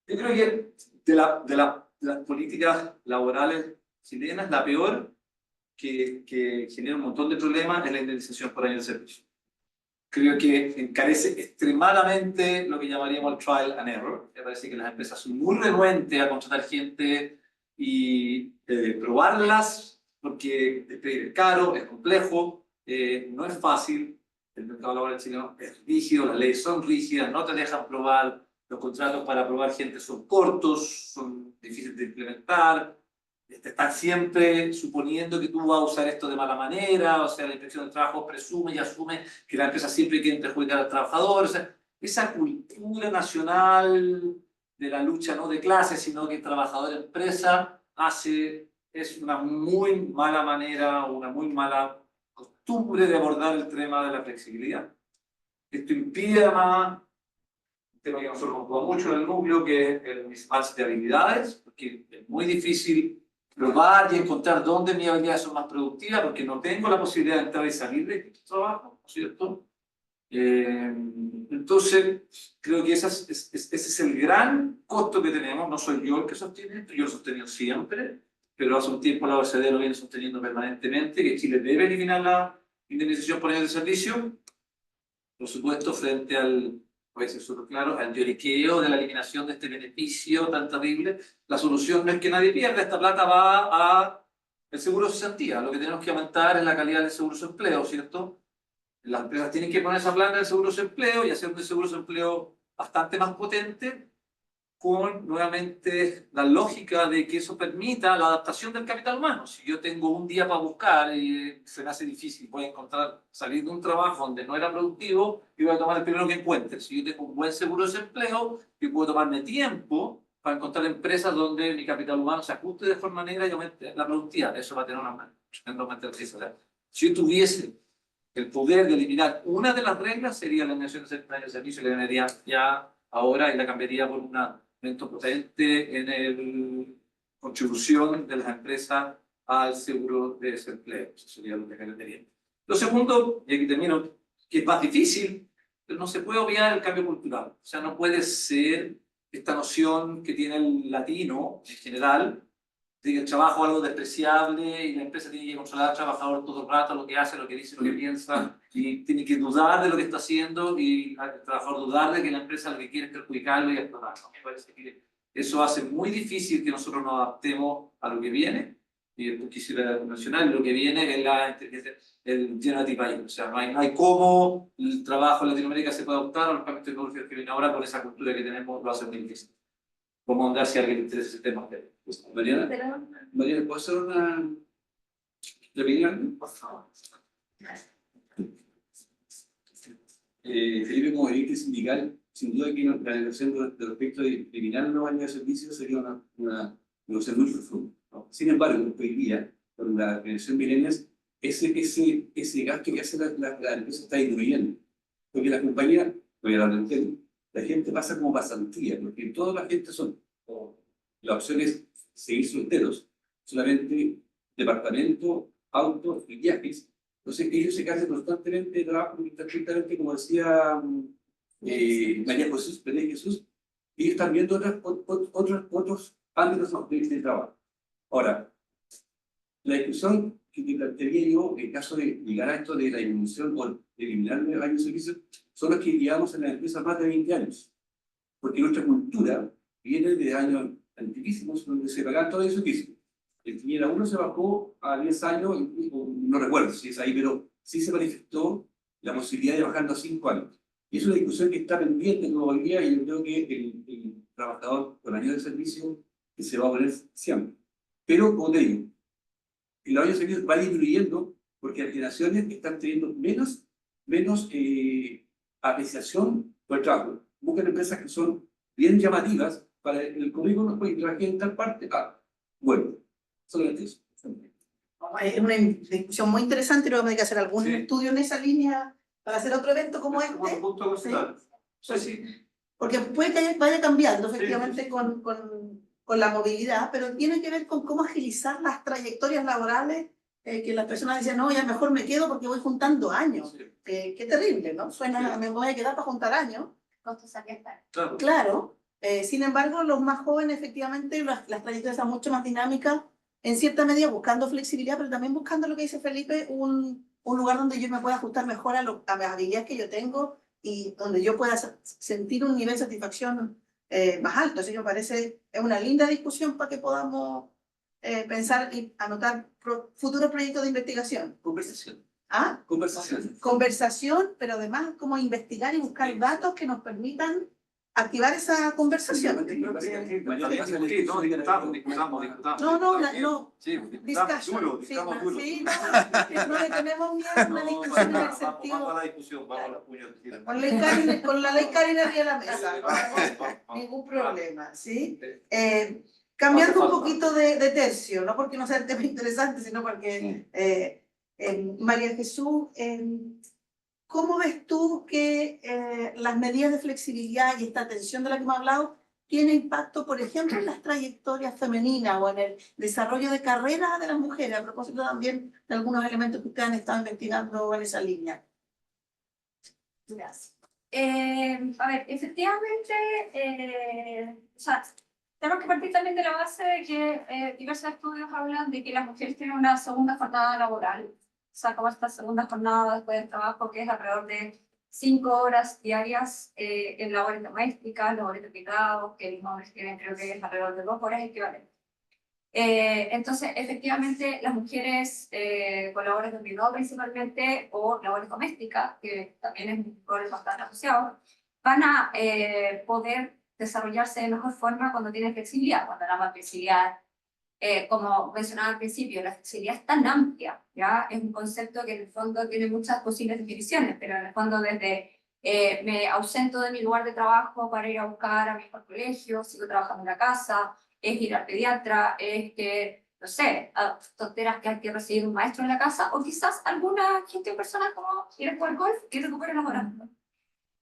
Speaker 8: Yo creo que de las políticas laborales chilenas, la peor que genera un montón de problemas es la indemnización por año de servicio. Creo que encarece extremadamente lo que llamaríamos el trial and error. Me parece que las empresas son muy renuentes a contratar gente y probarlas, porque es caro, es complejo, no es fácil. El mercado laboral chileno es rígido, las leyes son rígidas, no te dejan probar, los contratos para probar gente son cortos, son difíciles de implementar. Te están siempre suponiendo que tú vas a usar esto de mala manera, o sea, la inspección de trabajo presume y asume que la empresa siempre quiere perjudicar al trabajador. O sea, esa cultura nacional de la lucha no de clases, sino que trabajador-empresa es una muy mala manera, una muy mala costumbre de abordar el tema de la flexibilidad. Esto impide además un tema que nosotros nos preocupa mucho en el núcleo, que es el mismatch de habilidades, porque es muy difícil probar y encontrar dónde mis habilidades son más productivas, porque no tengo la posibilidad de entrar y salir de este trabajo, ¿no es cierto? Entonces, creo que ese es el gran costo que tenemos. No soy yo el que sostiene esto, yo lo he sostenido siempre, pero hace un tiempo la OECD lo viene sosteniendo permanentemente, que Chile debe eliminar la indemnización por año de servicio, por supuesto, frente al, puede ser súper claro, al lloriqueo de la eliminación de este beneficio tan terrible. La solución no es que nadie pierda, esta plata va a el seguro de cesantía. Lo que tenemos que aumentar es la calidad del seguro de empleo, ¿cierto? Las empresas tienen que poner esa plata del seguro de empleo y hacer un seguro de empleo bastante más potente, con nuevamente la lógica de que eso permita la adaptación del capital humano. Si yo tengo un día para buscar y se me hace difícil, voy a encontrar, salir de un trabajo donde no era productivo y voy a tomar el primero que encuentre. Si yo tengo un buen seguro de desempleo, yo puedo tomarme tiempo para encontrar empresas donde mi capital humano se ajuste de forma negra y aumente la productividad. Eso va a tener una tremenda riqueza. Si yo tuviese el poder de eliminar una de las reglas, sería la eliminación del servicio, que eliminaría ya ahora y la cambiaría por una potente en la contribución de las empresas al seguro de desempleo. Eso sería lo que generaría. Lo segundo, y aquí termino, que es más difícil, pero no se puede obviar el cambio cultural. O sea, no puede ser esta noción que tiene el latino en general, de que el trabajo es algo despreciable y la empresa tiene que controlar al trabajador todo el rato, lo que hace, lo que dice, lo que piensa, y tiene que dudar de lo que está haciendo y el trabajador dudar de que la empresa lo que quiere es perjudicarlo y explotarlo. Me parece que eso hace muy difícil que nosotros nos adaptemos a lo que viene, y después quisiera mencionar, lo que viene es el generative AI. O sea, no hay cómo el trabajo en Latinoamérica se puede adoptar a los cambios tecnológicos que vienen ahora con esa cultura que tenemos, lo hace muy difícil. Vamos a andar si a alguien le interesa ese tema.
Speaker 2: Mariana, ¿puedo hacer una opinión?
Speaker 8: Por favor.
Speaker 2: Felipe, como dirigente sindical, sin duda que la negociación respecto de eliminar los años de servicio sería una negociación muy profunda, ¿no? Sin embargo, hoy día, con la generación millennials, ese gasto que hace la empresa está disminuyendo. Porque la compañía, voy a darle un tema, la gente pasa como pasantía, porque toda la gente la opción es seguir solteros, solamente departamento, autos y viajes. Entonces ellos se cansan constantemente de trabajo, estrictamente, como decía María Jesús, Pérez Jesús, y están viendo otros ámbitos de trabajo. Ahora, la discusión que te plantearía yo, en caso de llegar a esto de la disminución o de eliminar el año de servicio, son los que llevamos en las empresas más de 20 años. Porque nuestra cultura viene de años antiquísimos, donde se pagan todo el servicio. el Piñera 1 se bajó a 10 años, no recuerdo si es ahí, pero sí se manifestó la posibilidad de bajarlo a 5 años. Y es una discusión que está pendiente todavía y yo creo que el trabajador con años de servicio que se va a poner siempre. Pero, como te digo, el año de servicio va disminuyendo porque las generaciones están teniendo menos apreciación por el trabajo. Buscan empresas que son bien llamativas para el currículum, pues, y trabajé en tal parte. Bueno, solamente eso.
Speaker 5: Es una discusión muy interesante y luego hay que hacer algún estudio en esa línea para hacer otro evento como este.
Speaker 8: Sí.
Speaker 5: Porque puede que vaya cambiando efectivamente con la movilidad, pero tiene que ver con cómo agilizar las trayectorias laborales, que las personas dicen, no, ya mejor me quedo porque voy juntando años. Qué terrible, ¿no? Suena, me voy a quedar para juntar años. Claro. Sin embargo, los más jóvenes, efectivamente, las trayectorias son mucho más dinámicas, en cierta medida buscando flexibilidad, pero también buscando lo que dice Felipe, un lugar donde yo me pueda ajustar mejor a las habilidades que yo tengo y donde yo pueda sentir un nivel de satisfacción más alto. Así que me parece es una linda discusión para que podamos pensar y anotar futuros proyectos de investigación.
Speaker 2: Conversación.
Speaker 5: ¿Ah?
Speaker 2: Conversación.
Speaker 5: Conversación, pero además como investigar y buscar datos que nos permitan activar esa conversación. No. Discussion. No le tenemos miedo a una discusión en el sentido. Con la ley Karina arriba de la mesa. Ningún problema, ¿sí? Cambiando un poquito de tercio, no porque no sea el tema interesante, sino porque María Jesús, ¿cómo ves tú que las medidas de flexibilidad y esta atención de la que hemos hablado tiene impacto, por ejemplo, en las trayectorias femeninas o en el desarrollo de carreras de las mujeres, a propósito también de algunos elementos que ustedes han estado investigando en esa línea?
Speaker 7: Gracias. A ver, efectivamente, o sea, tenemos que partir también de la base de que diversos estudios hablan de que las mujeres tienen una segunda jornada laboral, o sea, como esta segunda jornada después del trabajo, que es alrededor de 5 horas diarias en labores domésticas, labores de cuidados, que los hombres tienen, creo que es alrededor de 2 horas equivalentes. Entonces, efectivamente, las mujeres con labores de cuidado principalmente o labores domésticas, que también es un rol bastante asociado, van a poder desarrollarse de mejor forma cuando tienen flexibilidad, cuando la flexibilidad, como mencionaba al principio, la flexibilidad es tan amplia, ¿ya? Es un concepto que en el fondo tiene muchas posibles definiciones, pero en el fondo desde me ausento de mi lugar de trabajo para ir a buscar a mi hijo al colegio, sigo trabajando en la casa, es ir al pediatra, es que, no sé, tonteras que hay que recibir un maestro en la casa, o quizás alguna gente o persona como ir a jugar golf y recuperar las horas.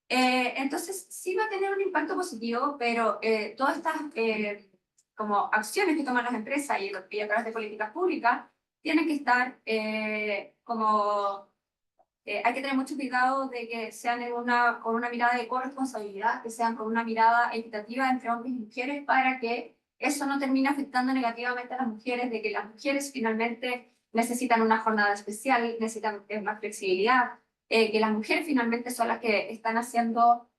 Speaker 7: Entonces, sí va a tener un impacto positivo, pero todas estas como acciones que toman las empresas y a través de políticas públicas tienen que estar como... hay que tener mucho cuidado de que sean con una mirada de corresponsabilidad, que sean con una mirada equitativa entre hombres y mujeres para que eso no termine afectando negativamente a las mujeres, de que las mujeres finalmente necesitan una jornada especial, necesitan más flexibilidad, que las mujeres finalmente son las que están haciendo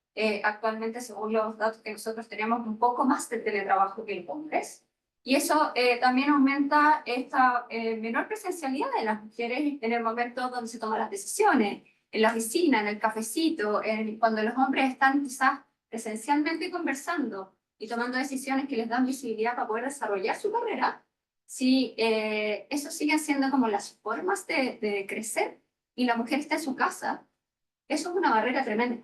Speaker 7: actualmente, según los datos que nosotros tenemos, un poco más de teletrabajo que los hombres. Y eso también aumenta esta menor presencialidad de las mujeres en el momento donde se toman las decisiones, en la oficina, en el cafecito, cuando los hombres están quizás presencialmente conversando y tomando decisiones que les dan visibilidad para poder desarrollar su carrera. Si eso sigue siendo como las formas de crecer y la mujer está en su casa, eso es una barrera tremenda.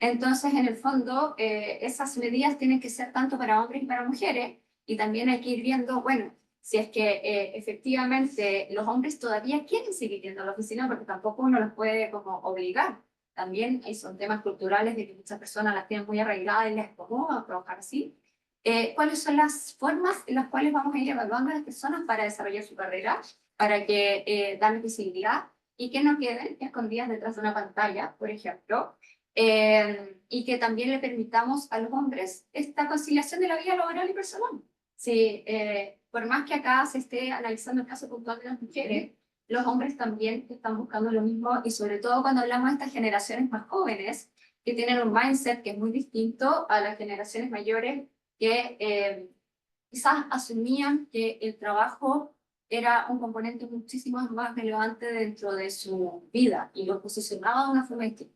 Speaker 7: Entonces, en el fondo, esas medidas tienen que ser tanto para hombres y para mujeres, y también hay que ir viendo, bueno, si es que efectivamente los hombres todavía quieren seguir yendo a la oficina, porque tampoco uno los puede como obligar. También son temas culturales de que muchas personas las tienen muy arraigadas y les acomoda trabajar así. ¿Cuáles son las formas en las cuales vamos a ir evaluando a las personas para desarrollar su carrera, para que darles visibilidad y que no queden escondidas detrás de una pantalla, por ejemplo? Y que también le permitamos a los hombres esta conciliación de la vida laboral y personal. Sí, por más que acá se esté analizando el caso puntual de las mujeres, los hombres también están buscando lo mismo, y sobre todo cuando hablamos de estas generaciones más jóvenes, que tienen un mindset que es muy distinto a las generaciones mayores que quizás asumían que el trabajo era un componente muchísimo más relevante dentro de su vida y lo posicionaba de una forma distinta.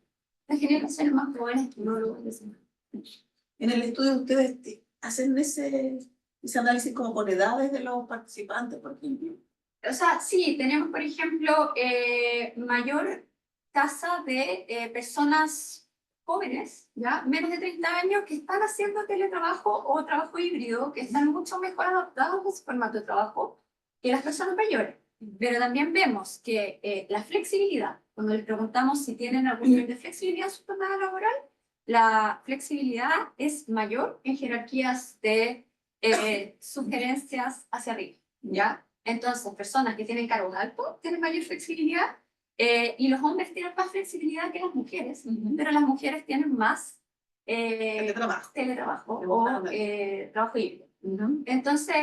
Speaker 7: Las generaciones más jóvenes no lo hacen.
Speaker 5: En el estudio ustedes hacen ese análisis como por edades de los participantes, por ejemplo.
Speaker 7: O sea, sí, tenemos, por ejemplo, mayor tasa de personas jóvenes, ¿ya? Menos de 30 años, que están haciendo teletrabajo o trabajo híbrido, que están mucho mejor adaptados a ese formato de trabajo que las personas mayores. Pero también vemos que la flexibilidad, cuando les preguntamos si tienen algún nivel de flexibilidad en su jornada laboral, la flexibilidad es mayor en jerarquías de sugerencias hacia arriba, ¿ya? Entonces, personas que tienen cargos altos tienen mayor flexibilidad y los hombres tienen más flexibilidad que las mujeres, pero las mujeres tienen más teletrabajo o trabajo híbrido. Entonces,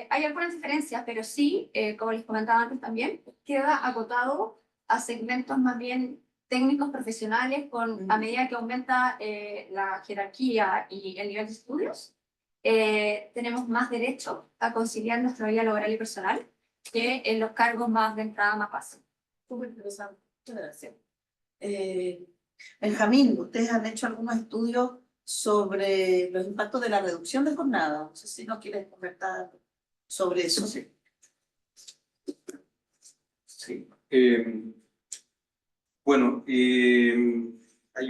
Speaker 7: hay algunas diferencias, pero sí, como les comentaba antes también, queda acotado a segmentos más bien técnicos profesionales a medida que aumenta la jerarquía y el nivel de estudios. Tenemos más derecho a conciliar nuestra vida laboral y personal que en los cargos más de entrada más fácil.
Speaker 5: Súper interesante. Muchas gracias. Benjamín, ¿ustedes han hecho algunos estudios sobre los impactos de la reducción de jornada? No sé si nos quieres comentar sobre eso.
Speaker 3: Sí. Bueno, hay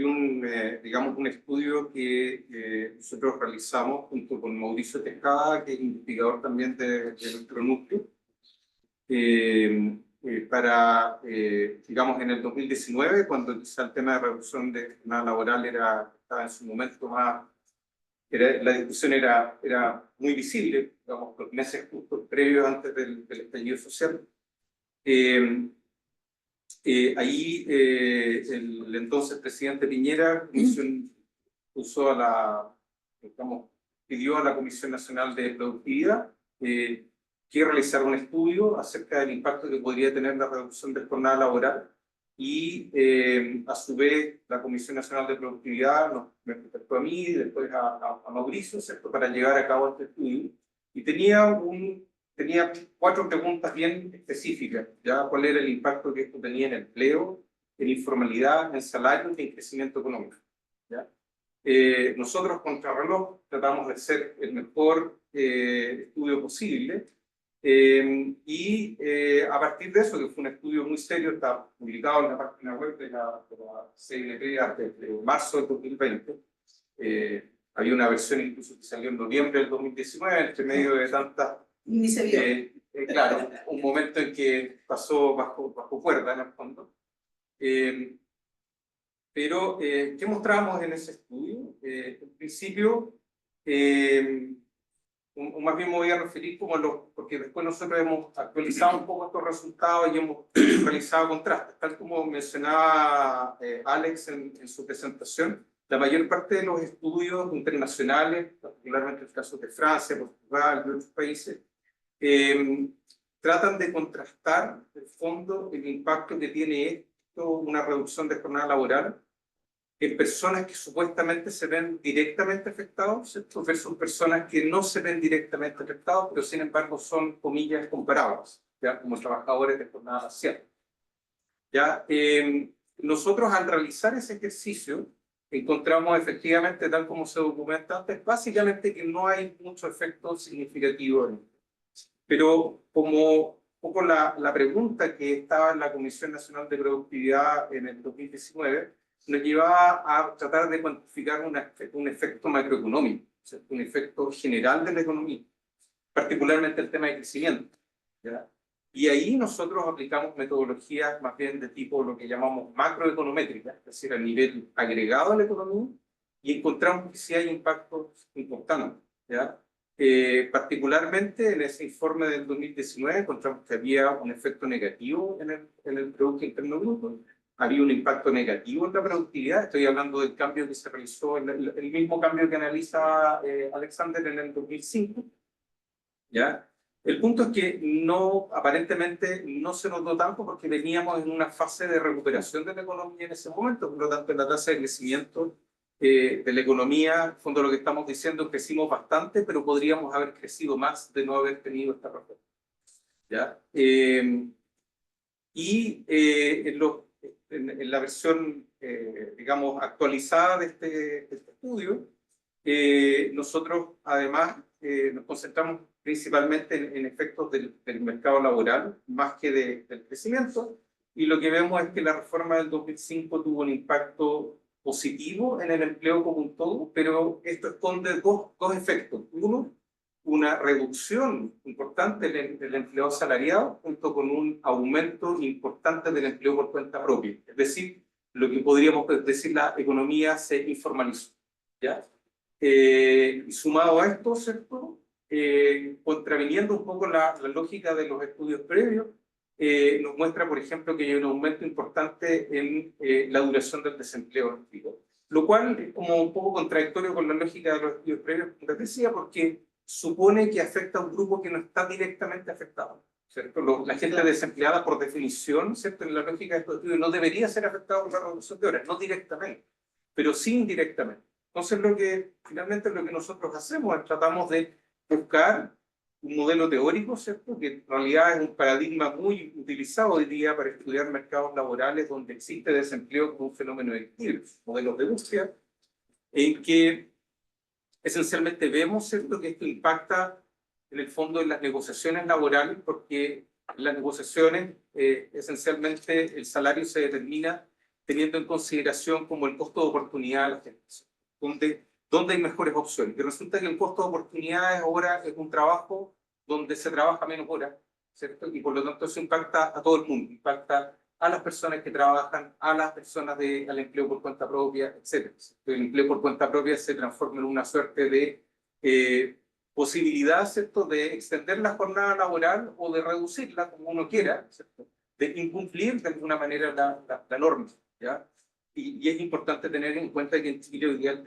Speaker 3: digamos, un estudio que nosotros realizamos junto con Mauricio Tejada, que es investigador también de nuestro núcleo, digamos, en el 2019, cuando quizá el tema de reducción de jornada laboral estaba en su momento más, la discusión era muy visible, digamos, los meses justos previos antes del estallido social. Ahí el entonces presidente Piñera pidió a la Comisión Nacional de Productividad que realizara un estudio acerca del impacto que podría tener la reducción de jornada laboral y a su vez la Comisión Nacional de Productividad me contactó a mí y después a Mauricio, ¿cierto?, para llevar a cabo este estudio, y tenía 4 preguntas bien específicas, ¿ya? ¿Cuál era el impacto que esto tenía en empleo, en informalidad, en salarios y en crecimiento económico? ¿Ya? Nosotros, Contrarreloj, tratamos de hacer el mejor estudio posible y a partir de eso, que fue un estudio muy serio, está publicado en la página web de la CNP desde marzo del 2020. Había una versión incluso que salió en noviembre del 2019, entre medio de tantas...
Speaker 5: Ni se vio.
Speaker 3: Claro, un momento en que pasó bajo cuerda en el fondo. Pero, ¿qué mostramos en ese estudio? En principio, más bien me voy a referir porque después nosotros hemos actualizado un poco estos resultados y hemos realizado contrastes. Tal como mencionaba Alex en su presentación, la mayor parte de los estudios internacionales, particularmente en el caso de Francia, Portugal y otros países, tratan de contrastar el fondo el impacto que tiene esto, una reducción de jornada laboral, en personas que supuestamente se ven directamente afectados, ¿cierto?, versus personas que no se ven directamente afectados, pero sin embargo son, comillas, comparables, ¿ya?, como trabajadores de jornada parcial. ¿Ya? Nosotros, al realizar ese ejercicio, encontramos efectivamente, tal como se documenta antes, básicamente que no hay mucho efecto significativo en esto. Pero como un poco la pregunta que estaba en la Comisión Nacional de Productividad en el 2019 nos llevaba a tratar de cuantificar un efecto macroeconómico, ¿cierto?, un efecto general de la economía, particularmente el tema de crecimiento, ¿ya? Y ahí nosotros aplicamos metodologías más bien de tipo lo que llamamos macroeconométricas, es decir, a nivel agregado a la economía, y encontramos que sí hay impactos importantes, ¿ya? Particularmente en ese informe del 2019 encontramos que había un efecto negativo en el Producto Interno Bruto, había un impacto negativo en la productividad. Estoy hablando del cambio que se realizó, el mismo cambio que analiza Alexander en el 2005, ¿ya? El punto es que aparentemente no se notó tanto porque veníamos en una fase de recuperación de la economía en ese momento, por lo tanto la tasa de crecimiento de la economía, en fondo lo que estamos diciendo, crecimos bastante, pero podríamos haber crecido más de no haber tenido esta reforma. ¿ya? En la versión, digamos, actualizada de este estudio, nosotros además nos concentramos principalmente en efectos del mercado laboral, más que del crecimiento, y lo que vemos es que la reforma del 2005 tuvo un impacto positivo en el empleo como un todo, pero esto esconde dos efectos. Uno, una reducción importante del empleo asalariado junto con un aumento importante del empleo por cuenta propia. Es decir, lo que podríamos decir la economía se informalizó, ¿ya? Y sumado a esto, ¿cierto? Contraviniendo un poco la lógica de los estudios previos, nos muestra, por ejemplo, que hay un aumento importante en la duración del desempleo activo, lo cual es como un poco contradictorio con la lógica de los estudios previos, como les decía, porque supone que afecta a un grupo que no está directamente afectado, ¿cierto? La gente desempleada, por definición, ¿cierto? En la lógica de estos estudios, no debería ser afectada por la reducción de horas, no directamente, pero sí indirectamente. Entonces, finalmente lo que nosotros hacemos es tratamos de buscar un modelo teórico, ¿cierto? Que en realidad es un paradigma muy utilizado hoy día para estudiar mercados laborales donde existe desempleo como un fenómeno de equilibrio, modelos de búsqueda, en que esencialmente vemos, ¿cierto?, que esto impacta en el fondo en las negociaciones laborales, porque en las negociaciones esencialmente el salario se determina teniendo en consideración como el costo de oportunidad de la gente, donde hay mejores opciones. Y resulta que el costo de oportunidades ahora es un trabajo donde se trabaja menos horas, ¿cierto? Y por lo tanto eso impacta a todo el mundo, impacta a las personas que trabajan, a las personas al empleo por cuenta propia, etc. El empleo por cuenta propia se transforma en una suerte de posibilidad, ¿cierto?, de extender la jornada laboral o de reducirla como uno quiera, ¿cierto?, de incumplir de alguna manera la norma, ¿ya? Y es importante tener en cuenta que en Chile hoy día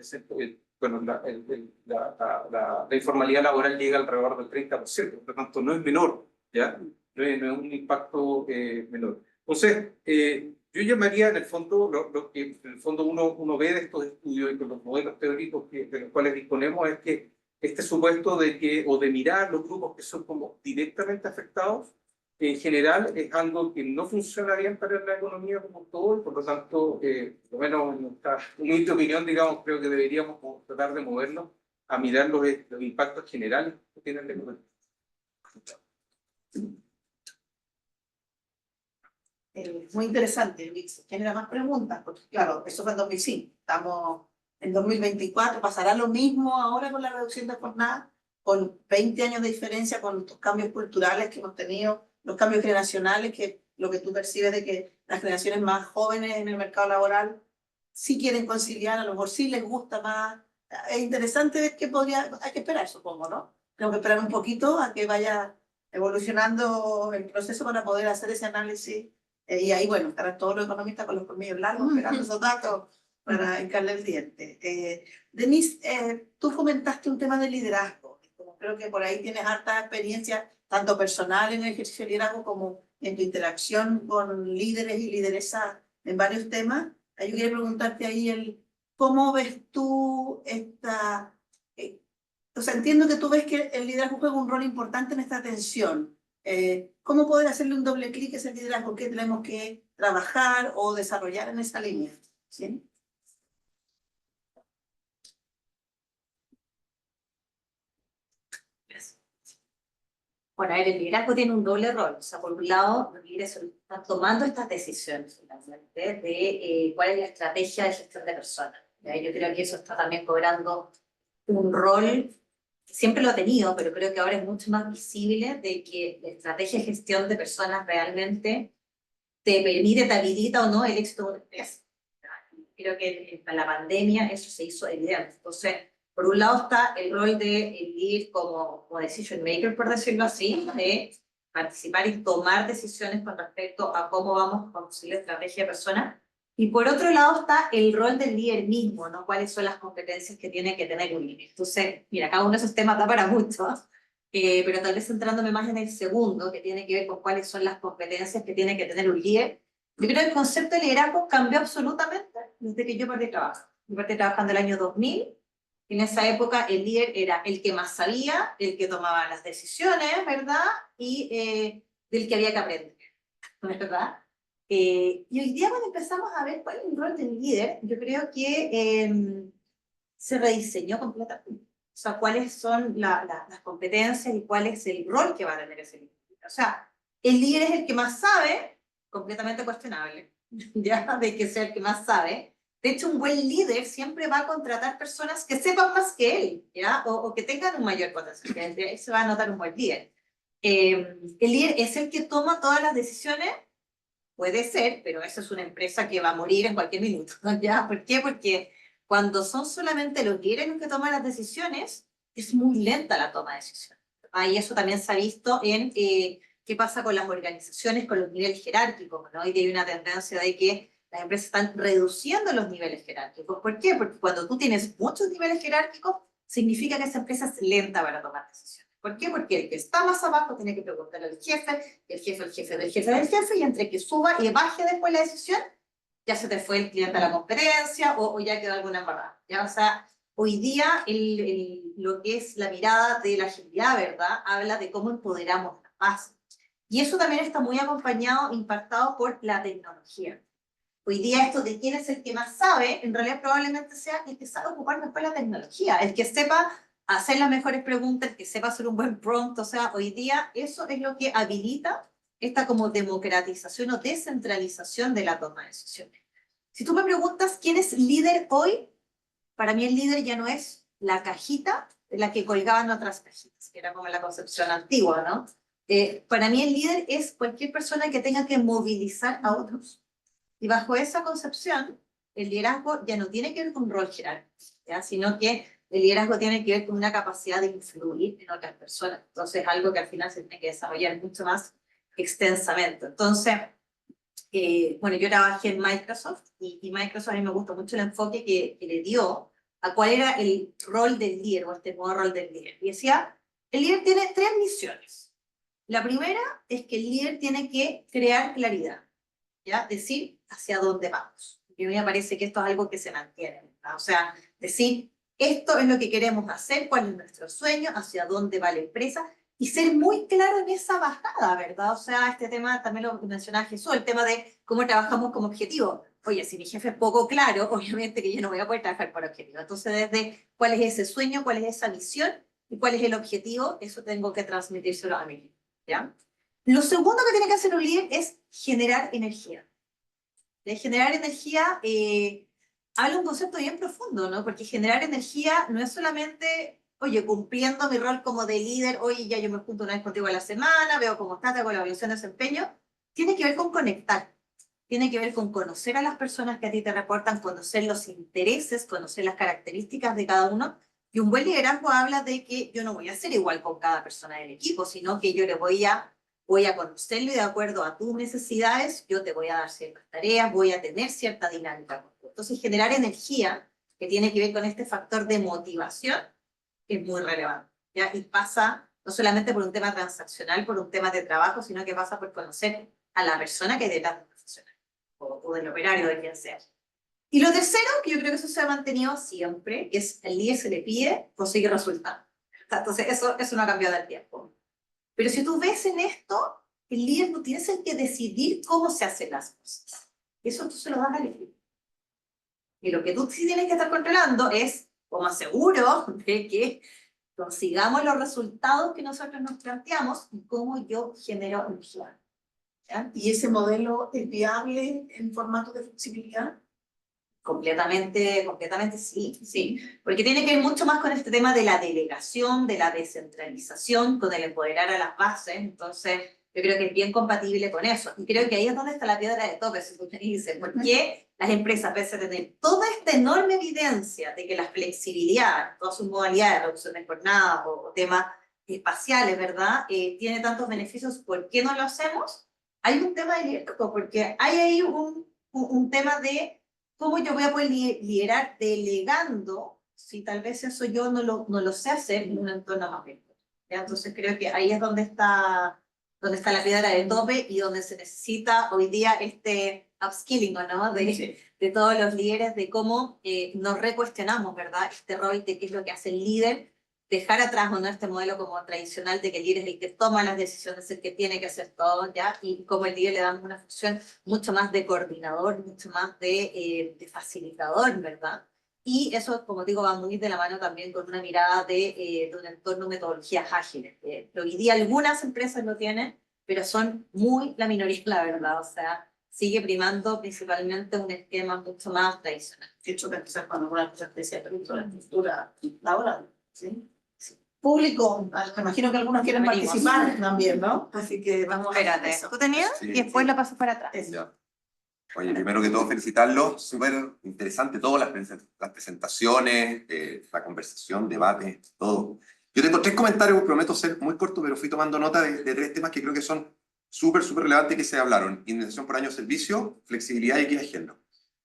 Speaker 3: la informalidad laboral llega alrededor del 30%, por lo tanto no es menor, ¿ya? No es un impacto menor. Entonces, yo llamaría en el fondo, lo que en el fondo uno ve de estos estudios y con los modelos teóricos de los cuales disponemos es que este supuesto de mirar los grupos que son como directamente afectados, en general es algo que no funciona bien para la economía como todo, y por lo tanto, por lo menos en nuestra humilde opinión, digamos, creo que deberíamos tratar de movernos a mirar los impactos generales que tiene la economía.
Speaker 5: Muy interesante, Luis. Genera más preguntas, porque claro, eso fue en 2005. Estamos en 2024. ¿Pasará lo mismo ahora con la reducción de jornada? Con 20 años de diferencia, con los cambios culturales que hemos tenido, los cambios generacionales, que lo que tú percibes de que las generaciones más jóvenes en el mercado laboral sí quieren conciliar, a lo mejor sí les gusta más. Es interesante ver que hay que esperar, supongo, ¿no? Tengo que esperar un poquito a que vaya evolucionando el proceso para poder hacer ese análisis. Y ahí, bueno, estarán todos los economistas con los colmillos largos esperando esos datos para hincarle el diente. Denise, tú fomentaste un tema de liderazgo. Creo que por ahí tienes harta experiencia, tanto personal en el ejercicio de liderazgo como en tu interacción con líderes y lideresas en varios temas. Yo quería preguntarte ahí ¿cómo ves tú esta... o sea, entiendo que tú ves que el liderazgo juega un rol importante en esta tensión. ¿Cómo poder hacerle un doble clic a ese liderazgo? ¿Qué tenemos que trabajar o desarrollar en esa línea? ¿Sí?
Speaker 6: Bueno, el liderazgo tiene un doble rol. O sea, por un lado, los líderes están tomando estas decisiones de cuál es la estrategia de gestión de personas. Yo creo que eso está también cobrando un rol, siempre lo ha tenido, pero creo que ahora es mucho más visible, de que la estrategia de gestión de personas realmente te permite, te habilita o no el éxito de una empresa. Creo que en la pandemia eso se hizo evidente. Entonces, por un lado está el rol de líder como decision maker, por decirlo así, de participar y tomar decisiones con respecto a cómo vamos a conducir la estrategia de personas. Y por otro lado está el rol del líder mismo, ¿no? ¿Cuáles son las competencias que tiene que tener un líder? Entonces, mira, cada uno de esos temas da para muchos, pero tal vez centrándome más en el segundo, que tiene que ver con cuáles son las competencias que tiene que tener un líder. Yo creo que el concepto de liderazgo cambió absolutamente desde que yo partí de trabajo. Yo partí trabajando el año 2000. En esa época el líder era el que más sabía, el que tomaba las decisiones, ¿verdad? Y del que había que aprender, ¿verdad? Y hoy día cuando empezamos a ver cuál es el rol del líder, yo creo que se rediseñó completamente. O sea, cuáles son las competencias y cuál es el rol que va a tener ese líder. O sea, el líder es el que más sabe, completamente cuestionable, ya, de que sea el que más sabe. De hecho, un buen líder siempre va a contratar personas que sepan más que él, ¿ya? O que tengan un mayor potencial. Ahí se va a notar un buen líder. El líder es el que toma todas las decisiones. Puede ser, pero esa es una empresa que va a morir en cualquier minuto, ¿ya? ¿Por qué? Porque cuando son solamente los líderes los que toman las decisiones, es muy lenta la toma de decisiones. Y eso también se ha visto en qué pasa con las organizaciones, con los niveles jerárquicos, ¿no? Y hay una tendencia de que las empresas están reduciendo los niveles jerárquicos. ¿Por qué? Porque cuando tú tienes muchos niveles jerárquicos, significa que esa empresa es lenta para tomar decisiones. ¿Por qué? Porque el que está más abajo tiene que preguntarle al jefe, el jefe del jefe, y entre que suba y baje después la decisión, ya se te fue el cliente a la competencia o ya quedó alguna embarrada. ¿Ya? O sea, hoy día lo que es la mirada de la agilidad, ¿verdad? Habla de cómo empoderamos la base. Y eso también está muy acompañado, impactado por la tecnología. Hoy día esto de quién es el que más sabe, en realidad probablemente sea el que sabe ocupar mejor la tecnología, el que sepa hacer las mejores preguntas, el que sepa hacer un buen prompt. O sea, hoy día eso es lo que habilita esta como democratización o descentralización de la toma de decisiones. Si tú me preguntas quién es líder hoy, para mí el líder ya no es la cajita de la que colgaban otras cajitas, que era como la concepción antigua, ¿no? Para mí el líder es cualquier persona que tenga que movilizar a otros. Y bajo esa concepción, el liderazgo ya no tiene que ver con un rol jerárquico, ¿ya? Sino que el liderazgo tiene que ver con una capacidad de influir en otras personas. Entonces, algo que al final se tiene que desarrollar mucho más extensamente. Entonces, bueno, yo trabajé en Microsoft y Microsoft a mí me gustó mucho el enfoque que le dio a cuál era el rol del líder o este nuevo rol del líder. Y decía, el líder tiene 3 misiones. La primera es que el líder tiene que crear claridad, ¿ya? Decir hacia dónde vamos. Y a mí me parece que esto es algo que se mantiene, ¿verdad? O sea, decir, esto es lo que queremos hacer, cuál es nuestro sueño, hacia dónde va la empresa, y ser muy claro en esa bajada, ¿verdad? O sea, este tema también lo mencionaba Jesús, el tema de cómo trabajamos como objetivo. Oye, si mi jefe es poco claro, obviamente que yo no voy a poder trabajar por objetivo. Entonces, desde cuál es ese sueño, cuál es esa misión y cuál es el objetivo, eso tengo que transmitírselo a mí, ¿ya? Lo segundo que tiene que hacer un líder es generar energía. De generar energía, habla un concepto bien profundo, ¿no? Porque generar energía no es solamente, oye, cumpliendo mi rol como de líder, oye, ya yo me junto una vez contigo a la semana, veo cómo estás, te hago la evaluación de desempeño. Tiene que ver con conectar, tiene que ver con conocer a las personas que a ti te reportan, conocer los intereses, conocer las características de cada uno. Y un buen liderazgo habla de que yo no voy a ser igual con cada persona del equipo, sino que yo le voy a conocerlo y de acuerdo a tus necesidades, yo te voy a dar ciertas tareas, voy a tener cierta dinámica. Entonces, generar energía, que tiene que ver con este factor de motivación, es muy relevante, ¿ya? Y pasa no solamente por un tema transaccional, por un tema de trabajo, sino que pasa por conocer a la persona que hay detrás del profesional, o del operario, de quien sea. Y lo tercero, que yo creo que eso se ha mantenido siempre, que es el líder se le pide conseguir resultados. Entonces, eso no ha cambiado el tiempo. Pero si tú ves en esto, el líder no tiene que decidir cómo se hacen las cosas. Eso tú se lo das al equipo. Y lo que tú sí tienes que estar controlando es cómo aseguro de que consigamos los resultados que nosotros nos planteamos y cómo yo genero energía. ¿Ya?
Speaker 5: ¿Y ese modelo es viable en formato de flexibilidad?
Speaker 6: Completamente sí, sí. Porque tiene que ver mucho más con este tema de la delegación, de la descentralización, con el empoderar a las bases. Entonces, yo creo que es bien compatible con eso. Y creo que ahí es donde está la piedra de tope, si tú me dices, ¿por qué las empresas, pese a tener toda esta enorme evidencia de que la flexibilidad, todas sus modalidades, reducción de jornada o temas espaciales, ¿verdad? Tiene tantos beneficios, ¿por qué no lo hacemos? Hay un tema de liderazgo, porque hay ahí un tema de cómo yo voy a poder liderar delegando si tal vez eso yo no lo sé hacer en un entorno más virtual. Entonces creo que ahí es donde está la piedra de tope y donde se necesita hoy día este upskilling, ¿no? De todos los líderes, de cómo nos recuestionamos, ¿verdad? Este rol de qué es lo que hace el líder dejar atrás ¿no? este modelo como tradicional de que el líder es el que toma las decisiones, el que tiene que hacer todo, ¿ya? Y como el líder le damos una función mucho más de coordinador, mucho más de facilitador, ¿verdad? Y eso, como digo, va muy de la mano también con una mirada de un entorno, metodologías ágiles. Hoy día algunas empresas lo tienen, pero son muy la minoría, la verdad. O sea, sigue primando principalmente un esquema mucho más tradicional.
Speaker 5: De hecho, pensar cuando una empresa especial dentro de la estructura laboral, ¿sí? Público, me imagino que algunos quieren
Speaker 6: Venimos.
Speaker 5: participar también, ¿no? Así que vamos a
Speaker 6: Espérate,
Speaker 5: eso.
Speaker 6: ¿tú tenías?
Speaker 9: Sí,
Speaker 6: Y después
Speaker 9: sí.
Speaker 6: lo paso para atrás.
Speaker 5: Eso.
Speaker 9: Ya. Oye, primero que todo felicitarlos, súper interesante todas las presentaciones, la conversación, debate, todo. Yo tengo 3 comentarios, prometo ser muy corto, pero fui tomando nota de 3 temas que creo que son súper relevantes que se hablaron. Indemnización por año de servicio, flexibilidad y equidad de género.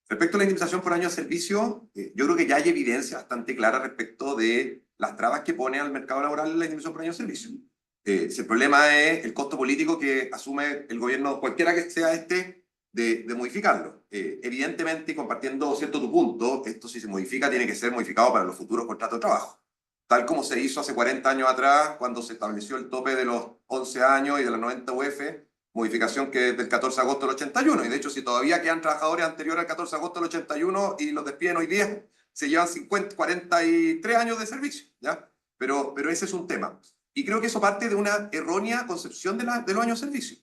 Speaker 9: Respecto a la indemnización por año de servicio, yo creo que ya hay evidencia bastante clara respecto de las trabas que pone al mercado laboral la indemnización por año de servicio. Si el problema es el costo político que asume el gobierno, cualquiera que sea de modificarlo. Evidentemente, compartiendo cierto tu punto, esto si se modifica tiene que ser modificado para los futuros contratos de trabajo. Tal como se hizo hace 40 años atrás, cuando se estableció el tope de los 11 años y de las 90 UF, modificación que es del 14 de agosto del 81. Y de hecho, si todavía quedan trabajadores anteriores al 14 de agosto del 81 y los despiden hoy día, se llevan 43 años de servicio, ¿ya? Pero ese es un tema. Y creo que eso parte de una errónea concepción de los años de servicio.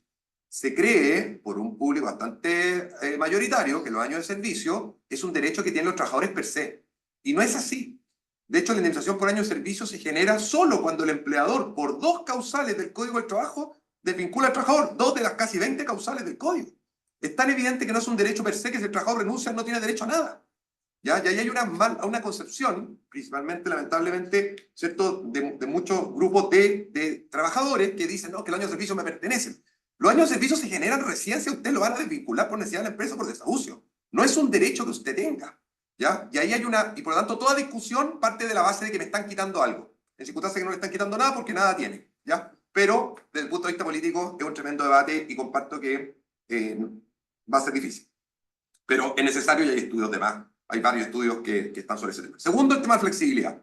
Speaker 9: Se cree, por un público bastante mayoritario, que los años de servicio es un derecho que tienen los trabajadores per se. Y no es así. De hecho, la indemnización por año de servicio se genera solo cuando el empleador, por 2 causales del Código del Trabajo, desvincula al trabajador, 2 de las casi 20 causales del Código. Es tan evidente que no es un derecho per se que si el trabajador renuncia no tiene derecho a nada. ¿Ya? Y ahí hay una concepción, principalmente, lamentablemente, ¿cierto?, de muchos grupos de trabajadores que dicen, no, que los años de servicio me pertenecen. Los años de servicio se generan recién si usted lo van a desvincular por necesidad de la empresa o por desahucio. No es un derecho que usted tenga, ¿ya? Y ahí hay y por lo tanto toda discusión parte de la base de que me están quitando algo. En circunstancias que no le están quitando nada porque nada tiene, ¿ya? Pero desde el punto de vista político es un tremendo debate y comparto que va a ser difícil. Pero es necesario y hay estudios de más. Hay varios estudios que están sobre ese tema. Segundo, el tema de flexibilidad.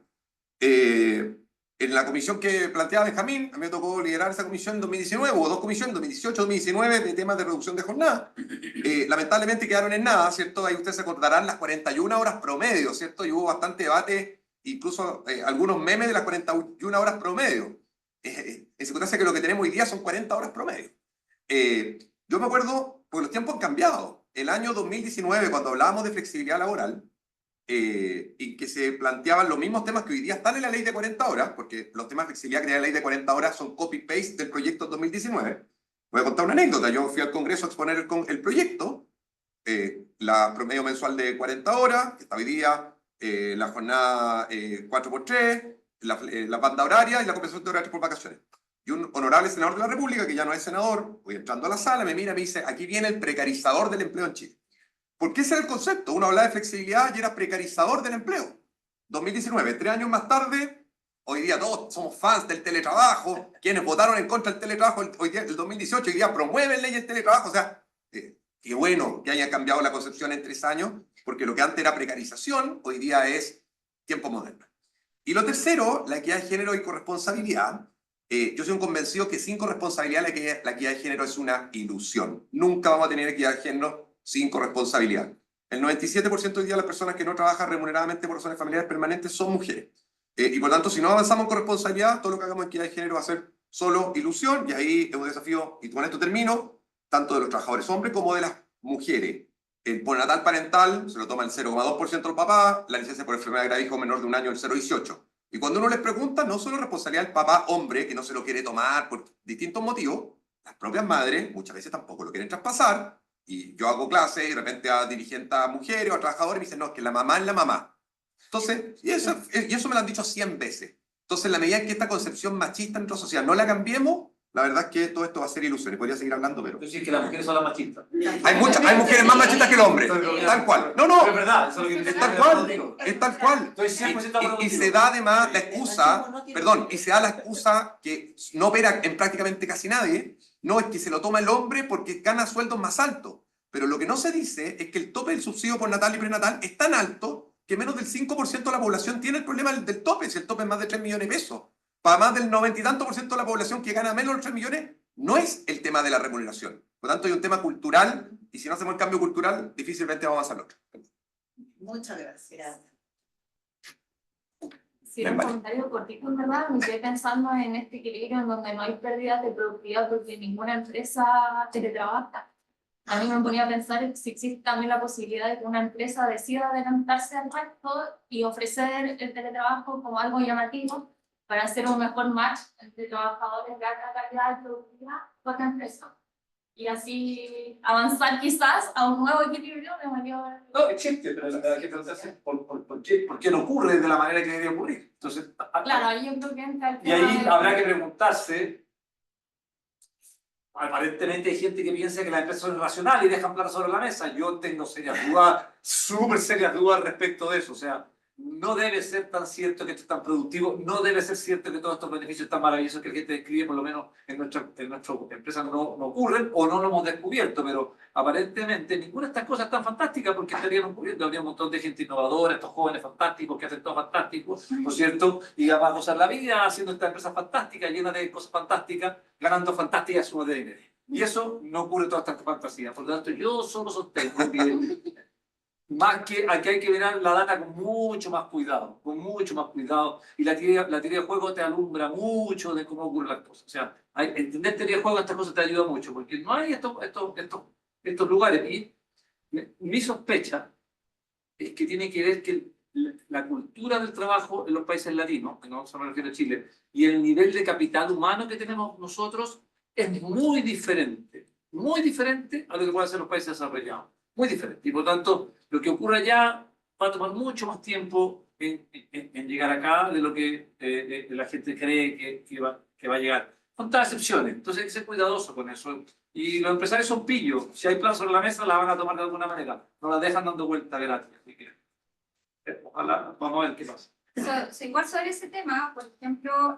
Speaker 9: En la comisión que planteaba Benjamín, a mí me tocó liderar esa comisión en 2019, hubo 2 comisiones, 2018 2019, de temas de reducción de jornada. Lamentablemente quedaron en nada, ¿cierto? Ahí ustedes se acordarán las 41 horas promedio, ¿cierto? Y hubo bastante debate, incluso algunos memes de las 41 horas promedio. En circunstancia que lo que tenemos hoy día son 40 horas promedio. Yo me acuerdo, porque los tiempos han cambiado. El año 2019, cuando hablábamos de flexibilidad laboral, y que se planteaban los mismos temas que hoy día están en la ley de 40 horas, porque los temas de flexibilidad que tiene la ley de 40 horas son copy-paste del proyecto 2019. Voy a contar una anécdota. Yo fui al Congreso a exponer el proyecto, la promedio mensual de 40 horas, que está hoy día, la jornada 4x3, la banda horaria y la compensación de horarios por vacaciones. Y un honorable senador de la República, que ya no es senador, voy entrando a la sala, me mira y me dice, aquí viene el precarizador del empleo en Chile. Porque ese era el concepto. Uno hablaba de flexibilidad y era precarizador del empleo. 2019, 3 años más tarde, hoy día todos somos fans del teletrabajo. Quienes votaron en contra del teletrabajo hoy día, el 2018, hoy día promueven leyes del teletrabajo. O sea, qué bueno que haya cambiado la concepción en 3 años, porque lo que antes era precarización, hoy día es tiempo moderno. Y lo tercero, la equidad de género y corresponsabilidad. Yo soy un convencido que sin corresponsabilidad la equidad de género es una ilusión. Nunca vamos a tener equidad de género sin corresponsabilidad. El 97% hoy día de las personas que no trabajan remuneradamente por razones familiares permanentes son mujeres. Y por lo tanto, si no avanzamos en corresponsabilidad, todo lo que hagamos en equidad de género va a ser solo ilusión, y ahí es un desafío, y con esto termino, tanto de los trabajadores hombres como de las mujeres. El postnatal parental se lo toma el 0,2% del papá, la licencia por enfermedad grave hijo menor de 1 año el 0,18%. Y cuando uno les pregunta, no solo responsabilidad del papá hombre, que no se lo quiere tomar por distintos motivos, las propias madres muchas veces tampoco lo quieren traspasar. Y yo hago clases y de repente a dirigentes, a mujeres o a trabajadores me dicen, no, es que la mamá es la mamá. Entonces, y eso me lo han dicho 100 veces. Entonces, en la medida en que esta concepción machista en nuestra sociedad no la cambiemos, la verdad es que todo esto va a ser ilusiones. Podría seguir hablando, pero...
Speaker 8: Es decir, que las mujeres son las machistas.
Speaker 9: Hay mujeres más machistas que el hombre. Tal cual. No,
Speaker 8: Pero es verdad. Eso es, lo que
Speaker 9: es tal cual. Es tal cual.
Speaker 8: Estoy 100% de acuerdo
Speaker 9: Y se da además la excusa, y se da la excusa que no opera en prácticamente casi nadie, no es que se lo toma el hombre porque gana sueldos más altos. Pero lo que no se dice es que el tope del subsidio postnatal y prenatal es tan alto que menos del 5% de la población tiene el problema del tope, si el tope es más de 3 millones de pesos. Para más del 90 y tanto por ciento de la población que gana menos de 3 millones, no es el tema de la remuneración. Por lo tanto, hay un tema cultural, y si no hacemos el cambio cultural, difícilmente vamos a hacerlo.
Speaker 5: Muchas gracias.
Speaker 7: Sí, un comentario cortito, en verdad. Me estoy pensando en este equilibrio en donde no hay pérdidas de productividad porque ninguna empresa teletrabaja. A mí me ponía a pensar si existe también la posibilidad de que una empresa decida adelantarse al resto y ofrecer el teletrabajo como algo llamativo para hacer un mejor match entre trabajadores de alta calidad y productividad con la empresa. Y así avanzar quizás a un nuevo equilibrio de mayor...
Speaker 8: No, existe, pero la gente no se hace por qué no ocurre de la manera que debería ocurrir. Entonces,
Speaker 7: Claro, ahí yo creo que entra el
Speaker 8: y
Speaker 7: tema
Speaker 8: ahí
Speaker 7: de-
Speaker 8: habrá que preguntarse. Aparentemente hay gente que piensa que las empresas son irracionales y dejan plata sobre la mesa. Yo tengo serias dudas, súper serias dudas respecto de eso. O sea, no debe ser tan cierto que esto es tan productivo, no debe ser cierto que todos estos beneficios tan maravillosos que la gente describe, por lo menos en nuestra empresa no ocurren o no lo hemos descubierto, pero aparentemente ninguna de estas cosas es tan fantástica porque estarían ocurriendo. Habría un montón de gente innovadora, estos jóvenes fantásticos que hacen todo fantástico, ¿no es cierto? Y además gozar la vida haciendo esta empresa fantástica, llena de cosas fantásticas, ganando fantásticas sumas de dinero. Y eso no ocurre todas estas fantasías. Por lo tanto, yo solo sostengo que más que aquí hay que mirar la data con mucho más cuidado, y la teoría de juego te alumbra mucho de cómo ocurren las cosas. O sea, entender teoría de juego, estas cosas te ayuda mucho, porque no hay estos lugares. Y mi sospecha es que tiene que ver que la cultura del trabajo en los países latinos, que no se me refiero a Chile, y el nivel de capital humano que tenemos nosotros es muy diferente a lo que pueden ser los países desarrollados. Muy diferente. Y por tanto, lo que ocurre allá va a tomar mucho más tiempo en llegar acá de lo que la gente cree que va a llegar. Son todas excepciones. Entonces hay que ser cuidadoso con eso. Y los empresarios son pillos. Si hay plazos sobre la mesa, la van a tomar de alguna manera. No la dejan dando vuelta gratis. Así que, ojalá, vamos a ver qué pasa.
Speaker 7: Igual sobre ese tema, por ejemplo,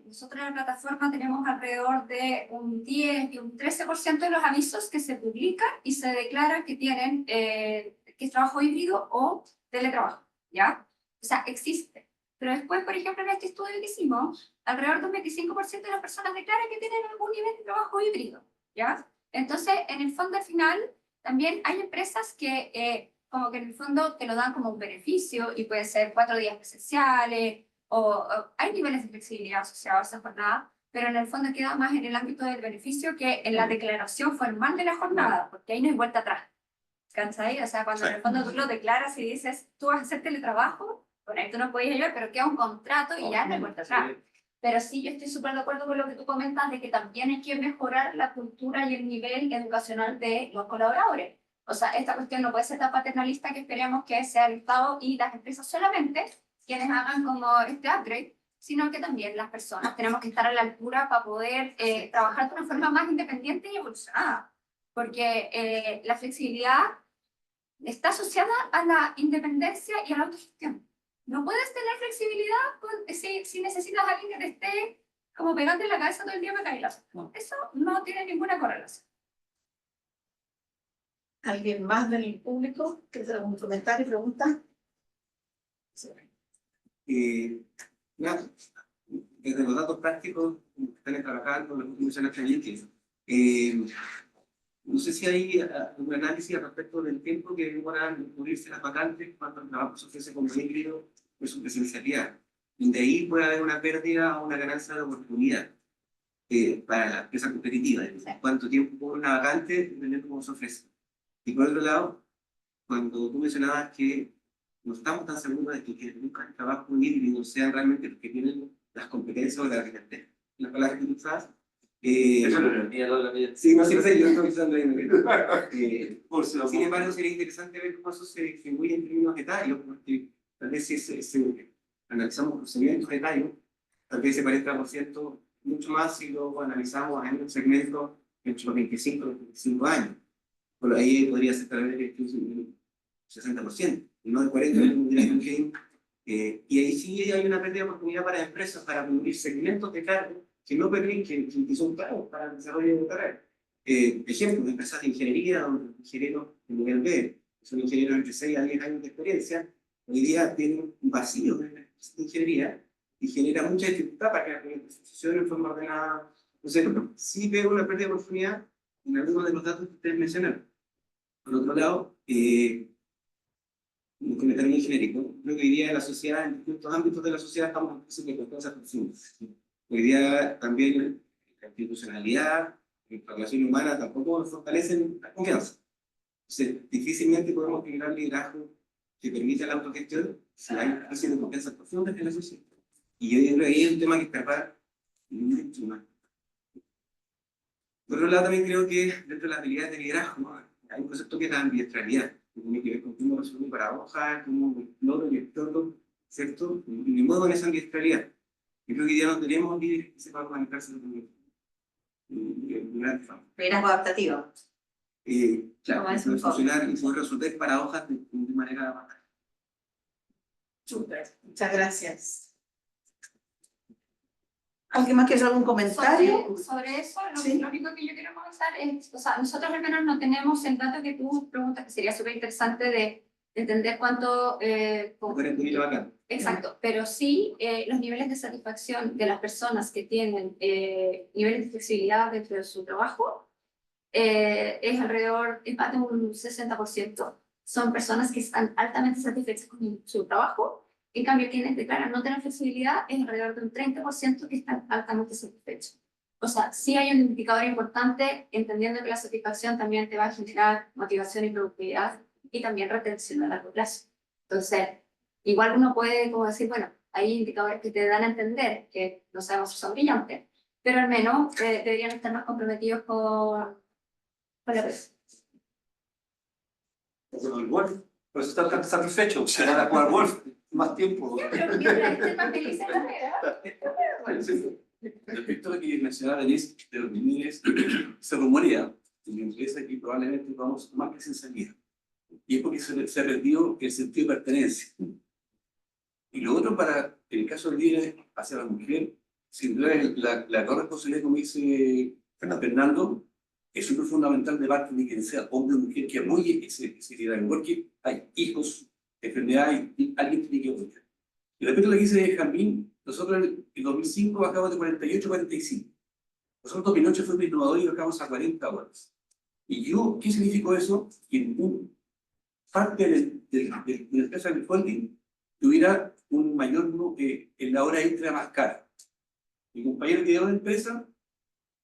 Speaker 7: nosotros en la plataforma tenemos alrededor de un 10 y un 13% de los avisos que se publican y se declaran que tienen que es trabajo híbrido o teletrabajo, ¿ya? O sea, existe. Pero después, por ejemplo, en este estudio que hicimos, alrededor de un 25% de las personas declaran que tienen algún nivel de trabajo híbrido, ¿ya? Entonces, en el fondo, al final, también hay empresas que como que en el fondo te lo dan como un beneficio y puede ser 4 días presenciales o hay niveles de flexibilidad asociados a esa jornada, pero en el fondo queda más en el ámbito del beneficio que en la declaración formal de la jornada, porque ahí no hay vuelta atrás. ¿Cachai? O sea, cuando en el fondo tú lo declaras y dices, tú vas a hacer teletrabajo, bueno, ahí tú no podías ayudar, pero queda un contrato y ya no hay vuelta atrás. Pero sí, yo estoy súper de acuerdo con lo que tú comentas de que también hay que mejorar la cultura y el nivel educacional de los colaboradores. O sea, esta cuestión no puede ser tan paternalista que esperemos que sea el Estado y las empresas solamente quienes hagan como este upgrade, sino que también las personas tenemos que estar a la altura para poder trabajar de una forma más independiente y evolucionada. Porque la flexibilidad está asociada a la independencia y a la autogestión. No puedes tener flexibilidad si necesitas a alguien que te esté como pegando en la cabeza todo el día para caerlas. Eso no tiene ninguna correlación.
Speaker 5: ¿Alguien más del público que haga un comentario y pregunta?
Speaker 2: Nada, desde los datos prácticos que están trabajando, lo que mencioné también, no sé si hay un análisis al respecto del tiempo que demoran cubrirse las vacantes cuando el trabajo se ofrece como híbrido o su presencialidad. Y de ahí puede haber una pérdida o una ganancia de oportunidad para la empresa competitiva. ¿Cuánto tiempo por una vacante dependiendo de cómo se ofrece? Y por otro lado, cuando tú mencionabas que no estamos tan seguros de que nunca el trabajo híbrido sean realmente los que tienen las competencias o las palabras que tú usas.
Speaker 8: Eso no es mía, la mía.
Speaker 2: Sí, no sé, yo estoy usando ahí. Sin embargo, sería interesante ver cómo eso se distribuye en términos etarios, porque tal vez si analizamos procedimientos etarios, tal vez ese 40% mucho más si lo analizamos en un segmento entre los 25 y los 25 años. Por ahí podría ser tal vez un 60%, y no el 40%. Y ahí sí hay una pérdida de oportunidad para empresas para cubrir segmentos de cargo que no permiten, que son claros para el desarrollo de carrera. Ejemplo, empresas de ingeniería, donde los ingenieros de nivel B, son ingenieros entre 6 a 10 años de experiencia, hoy día tiene un vacío de ingeniería y genera mucha dificultad para que la organización en forma ordenada. Entonces, sí veo una pérdida de oportunidad en algunos de los datos que ustedes mencionaron. Por otro lado, un comentario muy genérico, creo que hoy día en la sociedad, en distintos ámbitos de la sociedad, estamos en proceso de confianza profunda. Hoy día también la institucionalidad, la relación humana tampoco fortalecen la confianza. Entonces, difícilmente podemos generar liderazgo que permita la autogestión si hay una crisis de confianza profunda en la sociedad. Y yo creo que ahí es un tema que escapar mucho más. Por otro lado, también creo que dentro de las habilidades de liderazgo hay un concepto que es la ambidextralidad, que tiene que ver con cómo resolver paradojas, cómo exploto y exploto, ¿cierto? Y me muevo en esa ambidextralidad. Yo creo que ya no tenemos líderes que sepan manejarse de
Speaker 6: Liderazgo adaptativo.
Speaker 2: Claro,
Speaker 6: No, es
Speaker 2: poder
Speaker 6: un foco.
Speaker 2: funcionar y poder resolver paradojas de manera más.
Speaker 5: Súper, muchas gracias. ¿Alguien más quiere hacer algún comentario?
Speaker 7: Sobre eso,
Speaker 5: Sí.
Speaker 7: lo único que yo quiero comentar es, o sea, nosotros al menos no tenemos el dato que tú preguntas, que sería súper interesante de entender cuánto... Exacto, pero sí los niveles de satisfacción de las personas que tienen niveles de flexibilidad dentro de su trabajo es alrededor, es más de un 60%. Son personas que están altamente satisfechas con su trabajo. En cambio, quienes declaran no tener flexibilidad es alrededor de un 30% que están altamente satisfechos. O sea, sí hay un indicador importante, entendiendo que la satisfacción también te va a generar motivación y productividad y también retención a largo plazo. Entonces, igual uno puede como decir, bueno, hay indicadores que te dan a entender que no sabemos si son brillantes, pero al menos deberían estar más comprometidos con la red.
Speaker 8: Como el golf, por eso están tan satisfechos, se van a jugar golf más tiempo.
Speaker 7: Pero mientras estén más felices en la vida.
Speaker 2: Respecto a lo que mencionaba Denise de los niveles, se rumorea en la empresa que probablemente vamos a más presencialidad. Y es porque se ha perdido el sentido de pertenencia. Y lo otro, para en el caso del líder hacia la mujer, sin duda la corresponsabilidad, como dice Fernando, es súper fundamental de parte de quien sea hombre o mujer que apoye ese liderazgo, porque hay hijos, enfermedades, y alguien tiene que apoyar. Y respecto a lo que dice Jambín, nosotros en 2005 bajamos de 48 a 45. Nosotros en 2008 fuimos innovadores y bajamos a 40 horas. ¿Y ¿qué significó eso? Que en parte de la empresa del holding tuviera un mayor, en la hora extra más cara. Mi compañero que dio la empresa,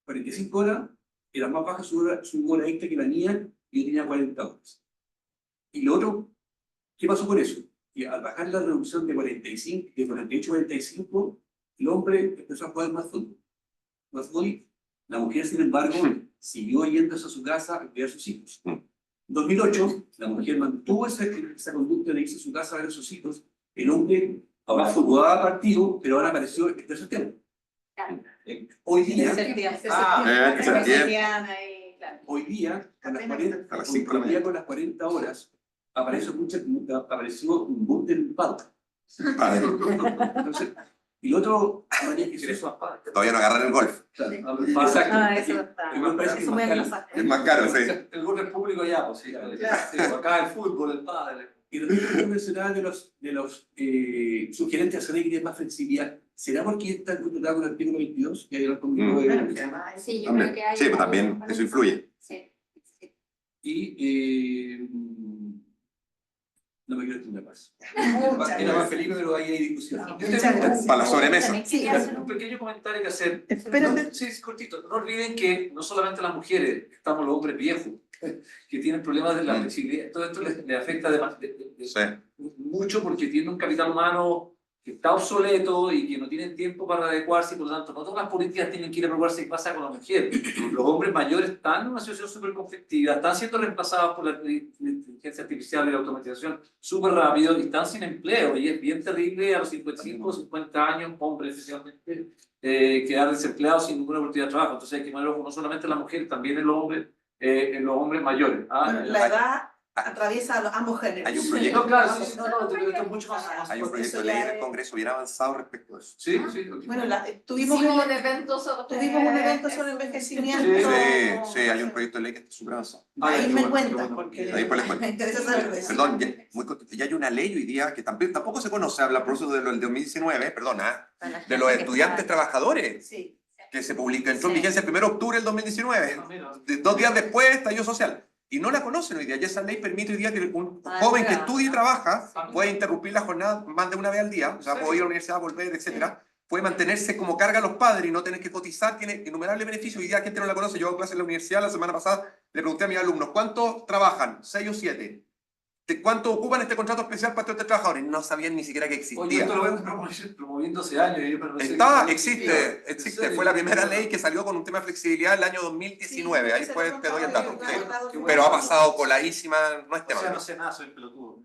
Speaker 2: 45 horas, era más baja su hora extra que la mía, y yo tenía 40 horas. Y lo otro, ¿qué pasó con eso? Que al bajar la reducción de 45, de 48 a 45, el hombre empezó a jugar más fútbol. La mujer, sin embargo, siguió yéndose a su casa a criar a sus hijos. En 2008, la mujer mantuvo esa conducta de irse a su casa a ver a sus hijos. El hombre ahora jugaba partido, pero ahora apareció el tercer tiempo. Hoy día, hoy día, con las 40 horas, apareció un boom del padre. Entonces, y lo otro,
Speaker 9: Todavía no agarran el golf.
Speaker 8: Exacto.
Speaker 9: Es más caro, sí.
Speaker 8: El golf es público ya, pues sí. Acá el fútbol, el pádel.
Speaker 2: Y respecto a mencionar de los sugerentes a hacer que tienen más flexibilidad, ¿será porque están contratados con el artículo 22? Que hay el conmigo
Speaker 7: Sí, yo creo que hay...
Speaker 9: Sí, pues también eso influye.
Speaker 7: Sí.
Speaker 2: Y no me quiero extender más. Era más feliz, pero ahí hay discusión.
Speaker 9: Para la sobremesa.
Speaker 6: Sí,
Speaker 8: Un pequeño comentario que hacer.
Speaker 5: Espérate.
Speaker 8: Sí, es cortito. No olviden que no solamente las mujeres, estamos los hombres viejos, que tienen problemas de la flexibilidad. Todo esto les afecta mucho porque tienen un capital humano que está obsoleto y que no tienen tiempo para adecuarse, y por lo tanto, no todas las políticas tienen que ir a preocuparse qué pasa con las mujeres. Los hombres mayores están en una situación súper conflictiva, están siendo reemplazados por la inteligencia artificial y la automatización súper rápido y están sin empleo. Y es bien terrible a los 55 o 50 años, hombres especialmente, quedar desempleados sin ninguna oportunidad de trabajo. Entonces hay que poner ojo no solamente en las mujeres, también en los hombres mayores.
Speaker 5: Bueno, la edad atraviesa a ambos géneros.
Speaker 9: Hay un proyecto,
Speaker 8: No, claro, sí, esto es mucho más.
Speaker 9: hay un proyecto de ley en el Congreso bien avanzado respecto a eso.
Speaker 8: Sí, sí.
Speaker 5: Bueno,
Speaker 1: Tuvimos un evento
Speaker 5: tuvimos un evento sobre envejecimiento.
Speaker 9: Sí, hay un proyecto de ley que está súper avanzado.
Speaker 5: Ahí
Speaker 8: qué
Speaker 5: me
Speaker 8: bueno,
Speaker 5: cuentan,
Speaker 8: qué bueno.
Speaker 5: porque
Speaker 9: Ahí pues les cuento.
Speaker 5: me interesa saber eso.
Speaker 9: Perdón, ya hay una ley hoy día que tampoco se conoce, habla por eso del 2019, perdona, de los estudiantes trabajadores,
Speaker 5: Sí.
Speaker 9: que se publicó, entró en vigencia el 1 de octubre del 2019.
Speaker 8: Ah, mira.
Speaker 9: 2 días después, estallido social. Y no la conocen hoy día. Y esa ley permite hoy día que un
Speaker 6: Ah,
Speaker 9: joven que
Speaker 6: mira.
Speaker 9: estudie y trabaja pueda interrumpir la jornada más de una vez al día. O sea,
Speaker 8: Sí.
Speaker 9: puede ir a la universidad, volver, etcétera. Puede mantenerse como carga a los padres y no tener que cotizar. Tiene innumerables beneficios. Hoy día la gente no la conoce. Yo hago clases en la universidad. La semana pasada le pregunté a mis alumnos, ¿cuántos trabajan? 6 o 7. ¿Cuánto ocupan este contrato especial para estos trabajadores? No sabían ni siquiera que
Speaker 8: Oye,
Speaker 9: existía.
Speaker 8: esto lo vemos promoviendo hace años. Pero no sé
Speaker 9: Está,
Speaker 8: qué-
Speaker 9: existe.
Speaker 8: ¿En serio?
Speaker 9: Fue la primera ley que salió con un tema de flexibilidad el año 2019. Ahí pues te doy el dato. Sí.
Speaker 8: bueno.
Speaker 9: Pero ha pasado coladísima, no es
Speaker 8: O
Speaker 9: tema.
Speaker 8: sea, no sé nada, soy pelotudo.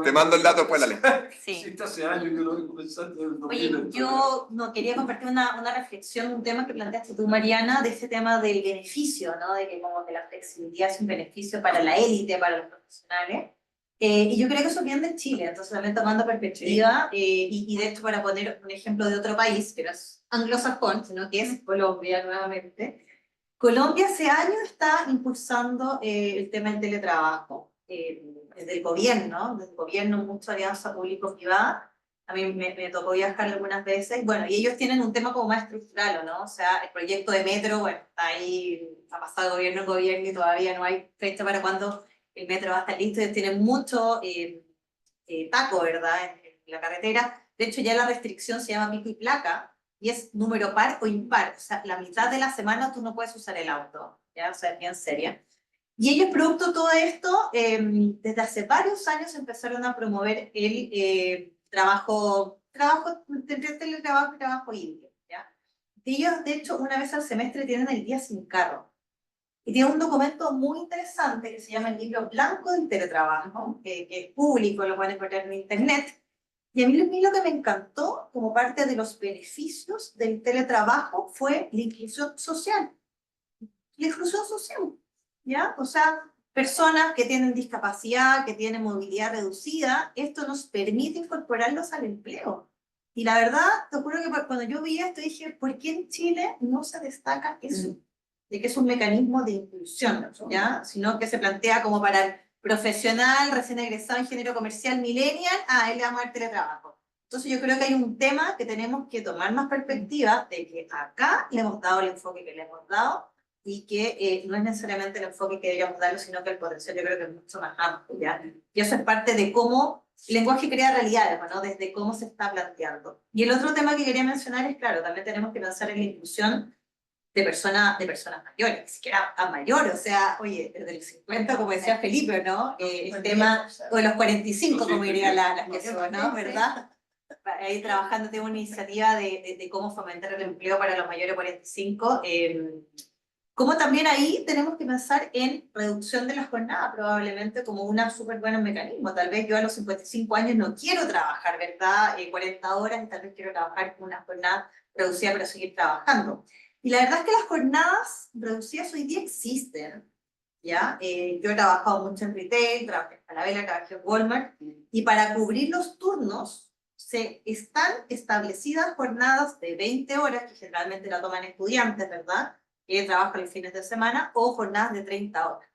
Speaker 9: Te mando el dato después de la ley.
Speaker 6: Sí.
Speaker 8: Sí, está hace años que lo vengo pensando. en el
Speaker 6: Oye,
Speaker 8: 2000.
Speaker 6: yo no quería compartir una reflexión, un tema que planteaste tú, Mariana, de ese tema del beneficio, ¿no? De que como que la flexibilidad es un beneficio para la élite, para los profesionales. Y yo creo que eso viene de Chile, entonces también tomando perspectiva, y de hecho para poner un ejemplo de otro país, que no es anglosajón, sino que es Colombia nuevamente. Colombia hace años está impulsando el tema del teletrabajo, desde el gobierno, mucha alianza público-privada. A mí me tocó viajar algunas veces, bueno, y ellos tienen un tema como más estructural, ¿no? O sea, el proyecto de metro, bueno, está ahí, ha pasado gobierno en gobierno y todavía no hay fecha para cuando el metro va a estar listo. Ellos tienen mucho taco, ¿verdad?, en la carretera. De hecho, ya la restricción se llama pico y placa, y es número par o impar. O sea, la mitad de la semana tú no puedes usar el auto, ¿ya? O sea, es bien seria. Y ellos, producto de todo esto, desde hace varios años empezaron a promover el teletrabajo y trabajo híbrido, ¿ya? Ellos, de hecho, una vez al semestre tienen el día sin carro. Y tiene un documento muy interesante que se llama el Libro Blanco del Teletrabajo, que es público, lo pueden encontrar en internet. Y a mí lo que me encantó como parte de los beneficios del teletrabajo fue la inclusión social. La inclusión social, ¿ya? O sea, personas que tienen discapacidad, que tienen movilidad reducida, esto nos permite incorporarlos al empleo. Y la verdad, te juro que cuando yo vi esto dije, ¿por qué en Chile no se destaca eso? De que es un mecanismo de inclusión, ¿ya? Sino que se plantea como para el profesional, recién egresado, ingeniero comercial, millennial, él le vamos a dar teletrabajo. Entonces yo creo que hay un tema que tenemos que tomar más perspectiva de que acá le hemos dado el enfoque que le hemos dado y que no es necesariamente el enfoque que deberíamos darlo, sino que el potencial yo creo que es mucho más amplio, ¿ya? Y eso es parte de cómo el lenguaje crea realidades, ¿no? Desde cómo se está planteando. Y el otro tema que quería mencionar es, claro, también tenemos que pensar en la inclusión de personas mayores, ni siquiera a mayor, o sea, oye, desde los 50, como decía Felipe, ¿no? El tema, o de los 45, como dirían las que son, ¿no? ¿Verdad? Ahí trabajando, tengo una iniciativa de cómo fomentar el empleo para los mayores de 45, como también ahí tenemos que pensar en reducción de la jornada, probablemente como un súper buen mecanismo. Tal vez yo a los 55 años no quiero trabajar, ¿verdad? 40 horas, y tal vez quiero trabajar con una jornada reducida, pero seguir trabajando. Y la verdad es que las jornadas reducidas hoy día existen, ¿ya? Yo he trabajado mucho en retail, trabajé en Falabella, trabajé en Walmart, y para cubrir los turnos están establecidas jornadas de 20 horas, que generalmente la toman estudiantes, ¿verdad?, que trabajan los fines de semana, o jornadas de 30 horas.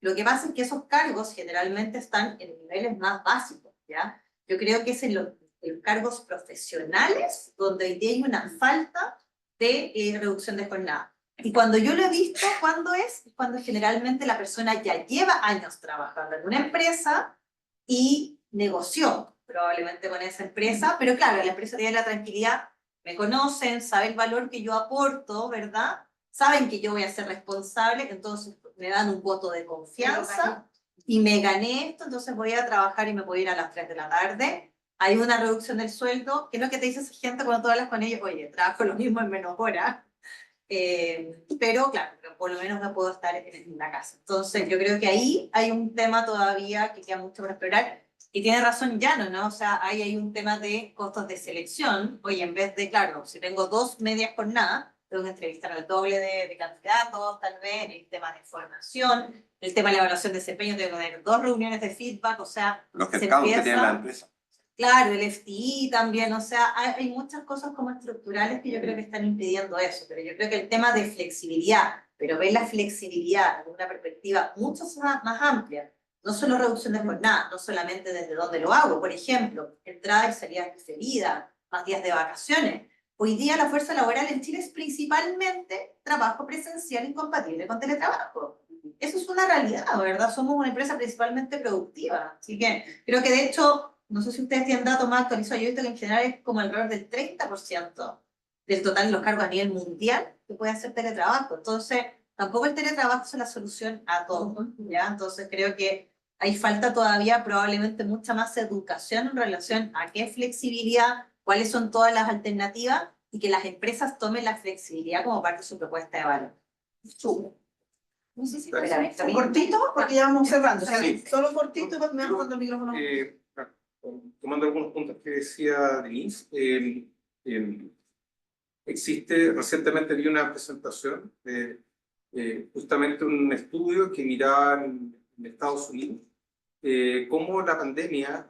Speaker 6: Lo que pasa es que esos cargos generalmente están en niveles más básicos, ¿ya? Yo creo que es en los cargos profesionales donde hoy día hay una falta de reducción de jornada. Y cuando yo lo he visto, ¿cuándo es? Cuando generalmente la persona ya lleva años trabajando en una empresa y negoció probablemente con esa empresa, pero claro, la empresa tiene la tranquilidad, me conocen, saben el valor que yo aporto, ¿verdad? Saben que yo voy a ser responsable, entonces me dan un voto de confianza y me gané esto, entonces voy a trabajar y me voy a ir a las 3 de la tarde. Hay una reducción del sueldo, que es lo que te dice esa gente cuando tú hablas con ellos, oye, trabajo lo mismo en menos horas, pero claro, por lo menos no puedo estar en la casa. Entonces yo creo que ahí hay un tema todavía que queda mucho por explorar, y tiene razón Llano, ¿no? O sea, ahí hay un tema de costos de selección. Oye, en vez de, claro, si tengo 2 medias jornadas, tengo que entrevistar al doble de candidatos, tal vez, el tema de formación, el tema de la evaluación de desempeño, tengo que tener 2 reuniones de feedback, o sea,
Speaker 9: Los
Speaker 6: se
Speaker 9: headcounts que
Speaker 6: empieza-
Speaker 9: tiene la empresa.
Speaker 6: Claro, el FTI también, o sea, hay muchas cosas como estructurales que yo creo que están impidiendo eso, pero yo creo que el tema de flexibilidad, pero ver la flexibilidad desde una perspectiva mucho más amplia, no solo reducción de jornada, no solamente desde dónde lo hago, por ejemplo, entradas y salidas diferidas, más días de vacaciones. Hoy día la fuerza laboral en Chile es principalmente trabajo presencial incompatible con teletrabajo. Eso es una realidad, ¿verdad? Somos una empresa principalmente productiva, así que creo que de hecho, no sé si ustedes tienen datos más actualizados, yo he visto que en general es como alrededor del 30% del total de los cargos a nivel mundial que puede hacer teletrabajo. Entonces, tampoco el teletrabajo es la solución a todo, ¿ya? Entonces, creo que hay falta todavía probablemente mucha más educación en relación a qué es flexibilidad, cuáles son todas las alternativas y que las empresas tomen la flexibilidad como parte de su propuesta de valor.
Speaker 5: Súper.
Speaker 7: No sé si
Speaker 5: Cortito, porque ya vamos cerrando. O sea,
Speaker 3: Sí.
Speaker 5: solo cortito, pues me dando el micrófono.
Speaker 3: Tomando algunos puntos que decía Denise, recientemente vi una presentación de justamente un estudio que miraba en Estados Unidos cómo la pandemia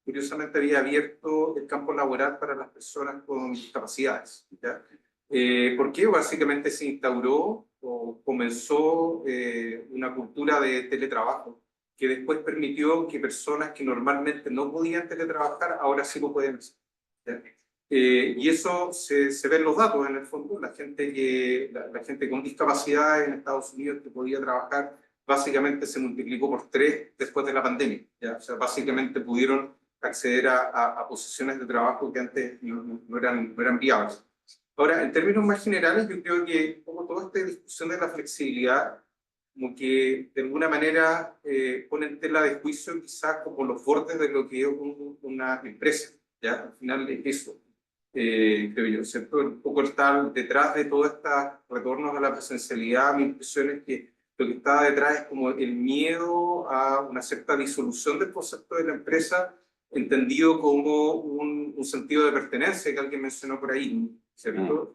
Speaker 3: curiosamente había abierto el campo laboral para las personas con discapacidades, ¿ya? ¿Por qué? Básicamente se instauró o comenzó una cultura de teletrabajo que después permitió que personas que normalmente no podían teletrabajar ahora sí lo pueden hacer, ¿ya? Y eso se ve en los datos, en el fondo. La gente con discapacidad en Estados Unidos que podía trabajar básicamente se multiplicó por 3 después de la pandemia, ¿ya? O sea, básicamente pudieron acceder a posiciones de trabajo que antes no eran viables. Ahora, en términos más generales, yo creo que como toda esta discusión de la flexibilidad, como que de alguna manera pone en tela de juicio quizás como los bordes de lo que es una empresa, ¿ya? Al final es eso, creo yo, ¿cierto? Un poco está detrás de todos estos retornos a la presencialidad, mi impresión es que lo que está detrás es como el miedo a una cierta disolución del concepto de la empresa, entendido como un sentido de pertenencia que alguien mencionó por ahí, ¿cierto?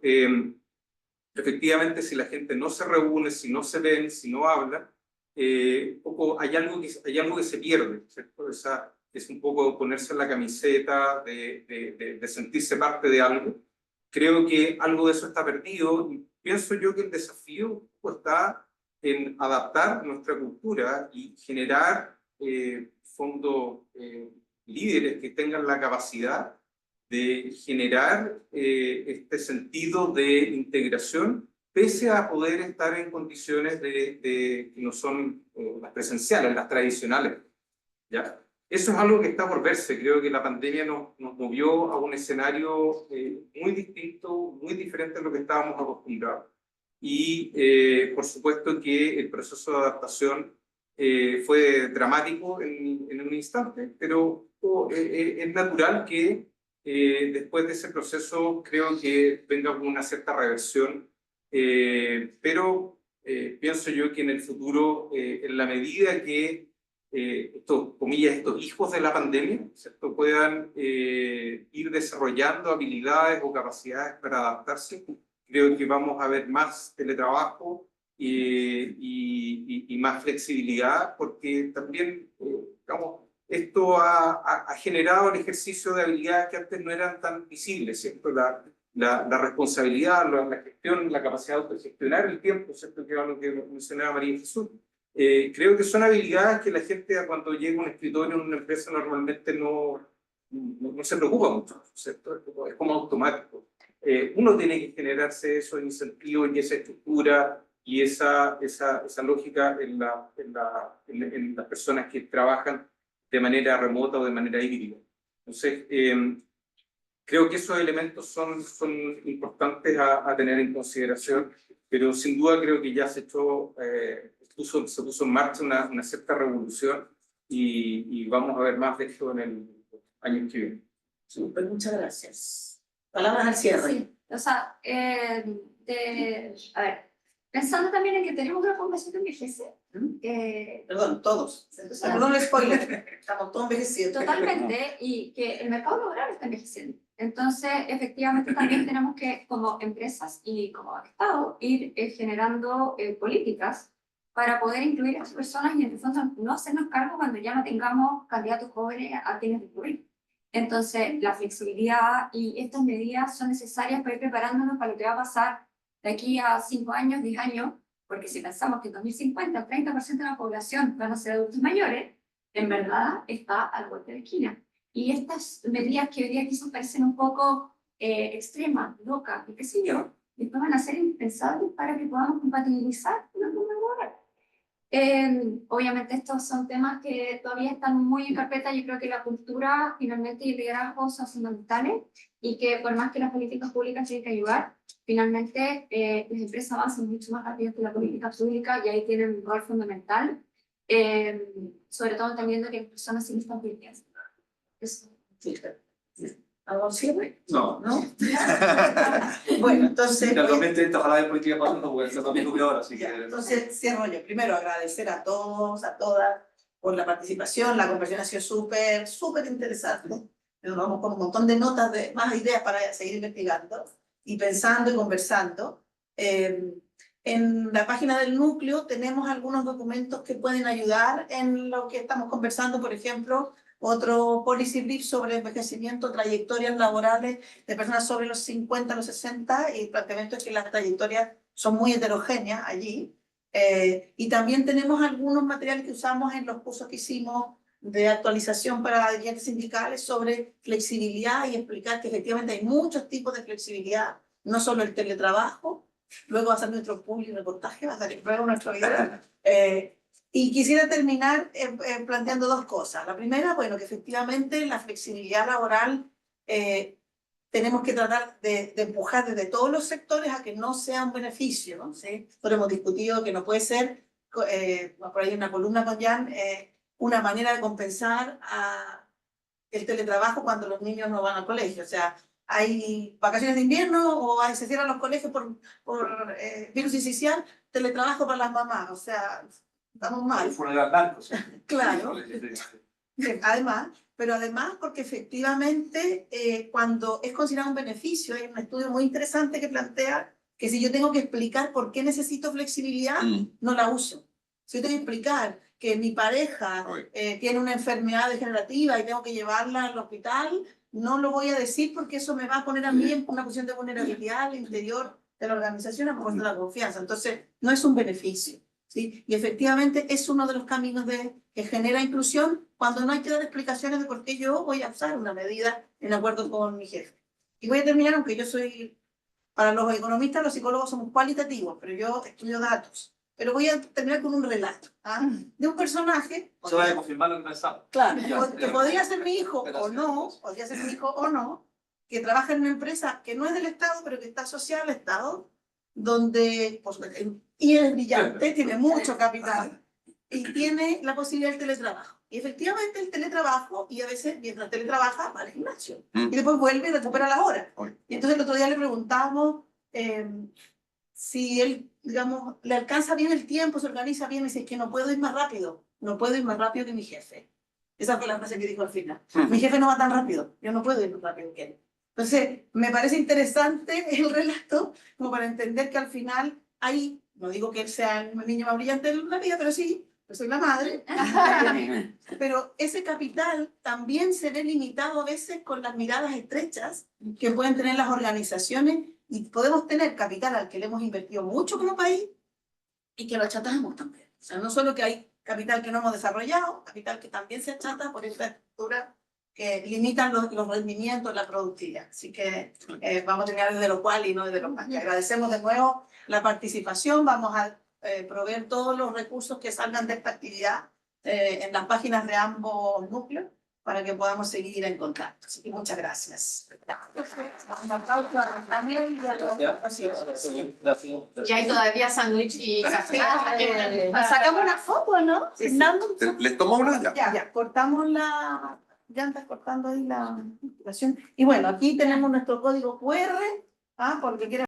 Speaker 3: Efectivamente, si la gente no se reúne, si no se ven, si no habla, hay algo que se pierde, ¿cierto? Es un poco ponerse en la camiseta, de sentirse parte de algo. Creo que algo de eso está perdido y pienso yo que el desafío está en adaptar nuestra cultura y generar líderes que tengan la capacidad de generar este sentido de integración, pese a poder estar en condiciones que no son las presenciales, las tradicionales, ¿ya? Eso es algo que está por verse. Creo que la pandemia nos movió a un escenario muy distinto, muy diferente a lo que estábamos acostumbrados. Y por supuesto que el proceso de adaptación fue dramático en un instante, pero es natural que después de ese proceso creo que venga una cierta reversión, pero pienso yo que en el futuro, en la medida que estos hijos de la pandemia, ¿cierto?, puedan ir desarrollando habilidades o capacidades para adaptarse, creo que vamos a ver más teletrabajo y más flexibilidad, porque también, digamos, esto ha generado el ejercicio de habilidades que antes no eran tan visibles, ¿cierto? La responsabilidad, la gestión, la capacidad de gestionar el tiempo, ¿cierto?, que era lo que mencionaba María Jesús. Creo que son habilidades que la gente cuando llega a un escritorio en una empresa normalmente no se preocupa mucho, ¿cierto? Es como automático. Uno tiene que generarse esos incentivos y esa estructura y esa lógica en las personas que trabajan de manera remota o de manera híbrida. Entonces, creo que esos elementos son importantes a tener en consideración, pero sin duda creo que ya se puso en marcha una cierta revolución y vamos a ver más de esto en el año que viene.
Speaker 5: Súper, muchas gracias. Palabras al cierre.
Speaker 7: Sí, o sea, a ver, pensando también en que tenemos una población que envejece.
Speaker 5: Perdón, todos. Perdón el spoiler. Estamos todos envejecidos.
Speaker 7: Totalmente, y que el mercado laboral está envejeciendo. Entonces, efectivamente, también tenemos que, como empresas y como Estado, ir generando políticas para poder incluir a las personas y, en el fondo, no hacernos cargo cuando ya no tengamos candidatos jóvenes a quienes recurrir. Entonces, la flexibilidad y estas medidas son necesarias para ir preparándonos para lo que va a pasar de aquí a 5 años, 10 años, porque si pensamos que en 2050 el 30% de la población van a ser adultos mayores, en verdad está al borde de la esquina. Y estas medidas que hoy día quizás parecen un poco extremas, locas, y qué sé yo, después van a ser indispensables para que podamos compatibilizar con la nueva hora. Obviamente estos son temas que todavía están muy en carpeta. Yo creo que la cultura finalmente y el liderazgo son fundamentales y que por más que las políticas públicas tienen que ayudar, finalmente las empresas avanzan mucho más rápido que la política pública y ahí tienen un rol fundamental, sobre todo entendiendo que las personas sí están viviendo. Eso.
Speaker 5: ¿Algo cierre?
Speaker 8: No.
Speaker 5: ¿No? Bueno, entonces...
Speaker 8: El 2030 ojalá de política pasando, porque es lo mismo que ahora, así que...
Speaker 5: Entonces, cierro yo. Primero, agradecer a todos, a todas, por la participación. La conversación ha sido súper interesante. Nos vamos con un montón de notas, de más ideas para seguir investigando y pensando y conversando. En la página del núcleo tenemos algunos documentos que pueden ayudar en lo que estamos conversando, por ejemplo, otro policy brief sobre envejecimiento, trayectorias laborales de personas sobre los 50, los 60, y el planteamiento es que las trayectorias son muy heterogéneas allí. Y también tenemos algunos materiales que usamos en los cursos que hicimos de actualización para dirigentes sindicales sobre flexibilidad y explicar que efectivamente hay muchos tipos de flexibilidad, no solo el teletrabajo. Luego va a ser nuestro público reportaje, va a salir luego nuestro video. Y quisiera terminar planteando dos cosas. La primera, bueno, que efectivamente la flexibilidad laboral tenemos que tratar de empujar desde todos los sectores a que no sea un beneficio, ¿no? ¿Sí? Pero hemos discutido que no puede ser, por ahí en una columna con Jan, una manera de compensar el teletrabajo cuando los niños no van al colegio. O sea, hay vacaciones de invierno o se cierran los colegios por virus incisional, teletrabajo para las mamás. O sea, estamos mal.
Speaker 8: El funeral blanco, sí.
Speaker 5: Claro. Además, pero además porque efectivamente cuando es considerado un beneficio, hay un estudio muy interesante que plantea que si yo tengo que explicar por qué necesito flexibilidad, no la uso. Si yo tengo que explicar que mi pareja tiene una enfermedad degenerativa y tengo que llevarla al hospital, no lo voy a decir porque eso me va a poner a mí en una posición de vulnerabilidad al interior de la organización a propósito de la confianza. Entonces, no es un beneficio, ¿sí? Y efectivamente es uno de los caminos que genera inclusión cuando no hay que dar explicaciones de por qué yo voy a usar una medida en acuerdo con mi jefe. Y voy a terminar, aunque yo soy, para los economistas, los psicólogos somos cualitativos, pero yo estudio datos. Pero voy a terminar con un relato de un personaje.
Speaker 8: Se va a confirmar lo que pensamos.
Speaker 5: Claro, que podría ser mi hijo o no, podría ser mi hijo o no, que trabaja en una empresa que no es del Estado, pero que está asociada al Estado, donde, pues, y es brillante, tiene mucho capital y tiene la posibilidad del teletrabajo. Y efectivamente el teletrabajo, y a veces mientras teletrabaja va al gimnasio y después vuelve y recupera las horas. Y entonces el otro día le preguntamos si él, digamos, le alcanza bien el tiempo, se organiza bien, y dice que no puedo ir más rápido, no puedo ir más rápido que mi jefe. Esa fue la frase que dijo al final. Mi jefe no va tan rápido, yo no puedo ir más rápido que él. Entonces, me parece interesante el relato, como para entender que al final hay, no digo que él sea el niño más brillante de la vida, pero sí, yo soy la madre, pero ese capital también se ve limitado a veces con las miradas estrechas que pueden tener las organizaciones. Y podemos tener capital al que le hemos invertido mucho como país y que lo achatamos también. O sea, no solo que hay capital que no hemos desarrollado, capital que también se achata por infraestructura que limitan los rendimientos, la productividad. Así que vamos a terminar desde lo cual y no desde lo más. Agradecemos de nuevo la participación. Vamos a proveer todos los recursos que salgan de esta actividad en las páginas de ambos núcleos, para que podamos seguir en contacto. Así que muchas gracias.
Speaker 1: Y hay todavía sándwich y café.
Speaker 5: Sacamos una foto, ¿no?
Speaker 1: Sí, sí.
Speaker 9: ¿Les tomo una? Ya.
Speaker 5: Ya, cortamos la... Ya estás cortando ahí la información. Y bueno, aquí tenemos nuestro código QR, porque quieren